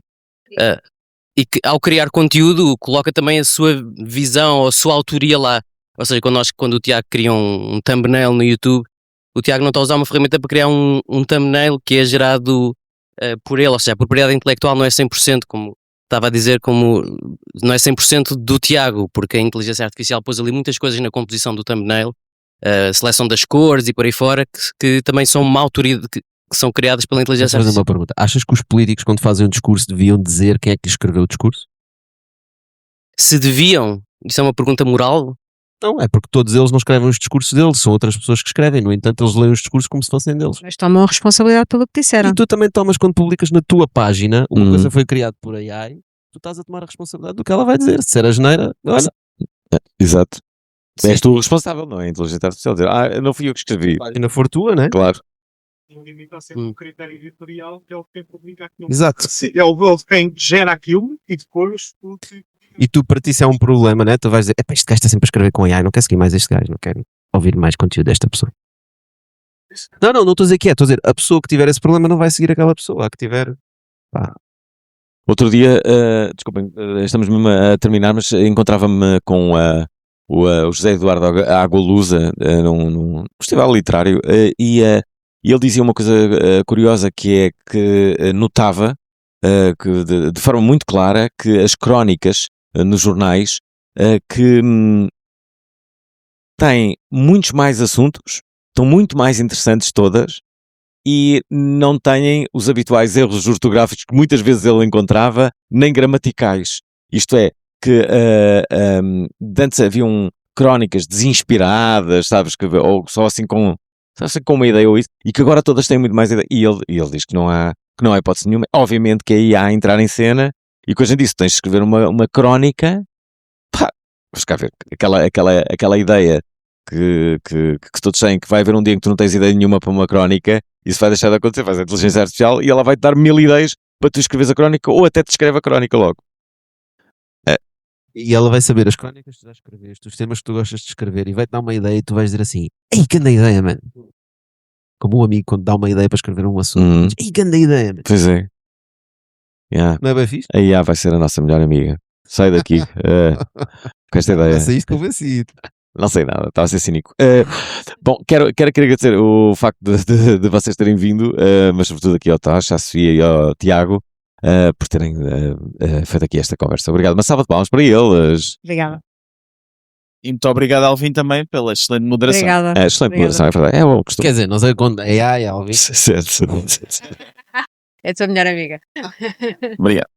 que ao criar conteúdo coloca também a sua visão ou a sua autoria lá. Ou seja, quando o Tiago cria um thumbnail no YouTube, o Tiago não está a usar uma ferramenta para criar um thumbnail que é gerado por ele, ou seja, a propriedade intelectual não é 100%, como estava a dizer, como não é 100% do Tiago, porque a inteligência artificial pôs ali muitas coisas na composição do thumbnail, a seleção das cores e por aí fora, que também são uma autoria, que são criadas pela inteligência Vou fazer artificial. uma pergunta. Achas que os políticos, quando fazem um discurso, deviam dizer quem é que lhe escreveu o discurso? Se deviam, isso é uma pergunta moral? Não, é porque todos eles não escrevem os discursos deles, são outras pessoas que escrevem. No entanto, eles leem os discursos como se fossem deles. Mas tomam a responsabilidade pelo que disseram. E tu também tomas, quando publicas na tua página, uma Uhum. coisa foi criada por AI, tu estás a tomar a responsabilidade do que ela vai dizer. Se era asneira, olha. Exato. Sim. És tu o responsável, não é? A inteligência artificial. Dizer, não fui eu que escrevi. A página for tua, né? Claro. Limita sempre o critério editorial, que é o que quem publica aquilo. Exato. É o quem gera aquilo e depois E tu, para ti, isso é um problema, né? Tu vais dizer, este gajo está sempre a escrever com AI, não quero seguir mais este gajo, não quero ouvir mais conteúdo desta pessoa. Não estou a dizer que estou a dizer, a pessoa que tiver esse problema não vai seguir aquela pessoa, a que tiver, pá. Outro dia, desculpem, estamos mesmo a terminar, mas encontrava-me com o José Eduardo Agualusa num festival literário e ele dizia uma coisa curiosa, que é que notava que de forma muito clara que as crónicas nos jornais que têm muitos mais assuntos, estão muito mais interessantes todas e não têm os habituais erros ortográficos que muitas vezes ele encontrava, nem gramaticais. Isto é, que antes haviam crónicas desinspiradas, sabes, ou só assim com uma ideia ou isso, e que agora todas têm muito mais ideia. E ele diz que não há hipótese nenhuma. Obviamente que a IA a entrar em cena, e que hoje em dia se tens de escrever uma crónica, pá, vamos cá ver, aquela ideia que todos têm, que vai haver um dia em que tu não tens ideia nenhuma para uma crónica, isso vai deixar de acontecer, faz a inteligência artificial e ela vai te dar 1000 ideias para tu escreveres a crónica, ou até te escreve a crónica logo. E ela vai saber as crónicas que tu já escreveste, os temas que tu gostas de escrever, e vai-te dar uma ideia e tu vais dizer assim, ei, que anda ideia, mano. Como um amigo quando dá uma ideia para escrever um assunto, diz, ei, que anda ideia, mano. Pois é. Yeah. Não é bem fixe? A IA vai ser a nossa melhor amiga. Sai daqui com esta ideia. Saíste convencido. Não sei nada, estava a ser cínico. Bom, quero agradecer o facto de vocês terem vindo, mas sobretudo aqui ao Tocha, à Sofia e ao Tiago, por terem feito aqui esta conversa. Obrigado. Uma salva de palmas para eles. Obrigada. E muito obrigado, Alvin, também pela excelente moderação. Obrigada. Excelente moderação, é verdade. É o costume. Quer dizer, não sei quando AI, Alvin. Certo. É a tua melhor amiga. Obrigado.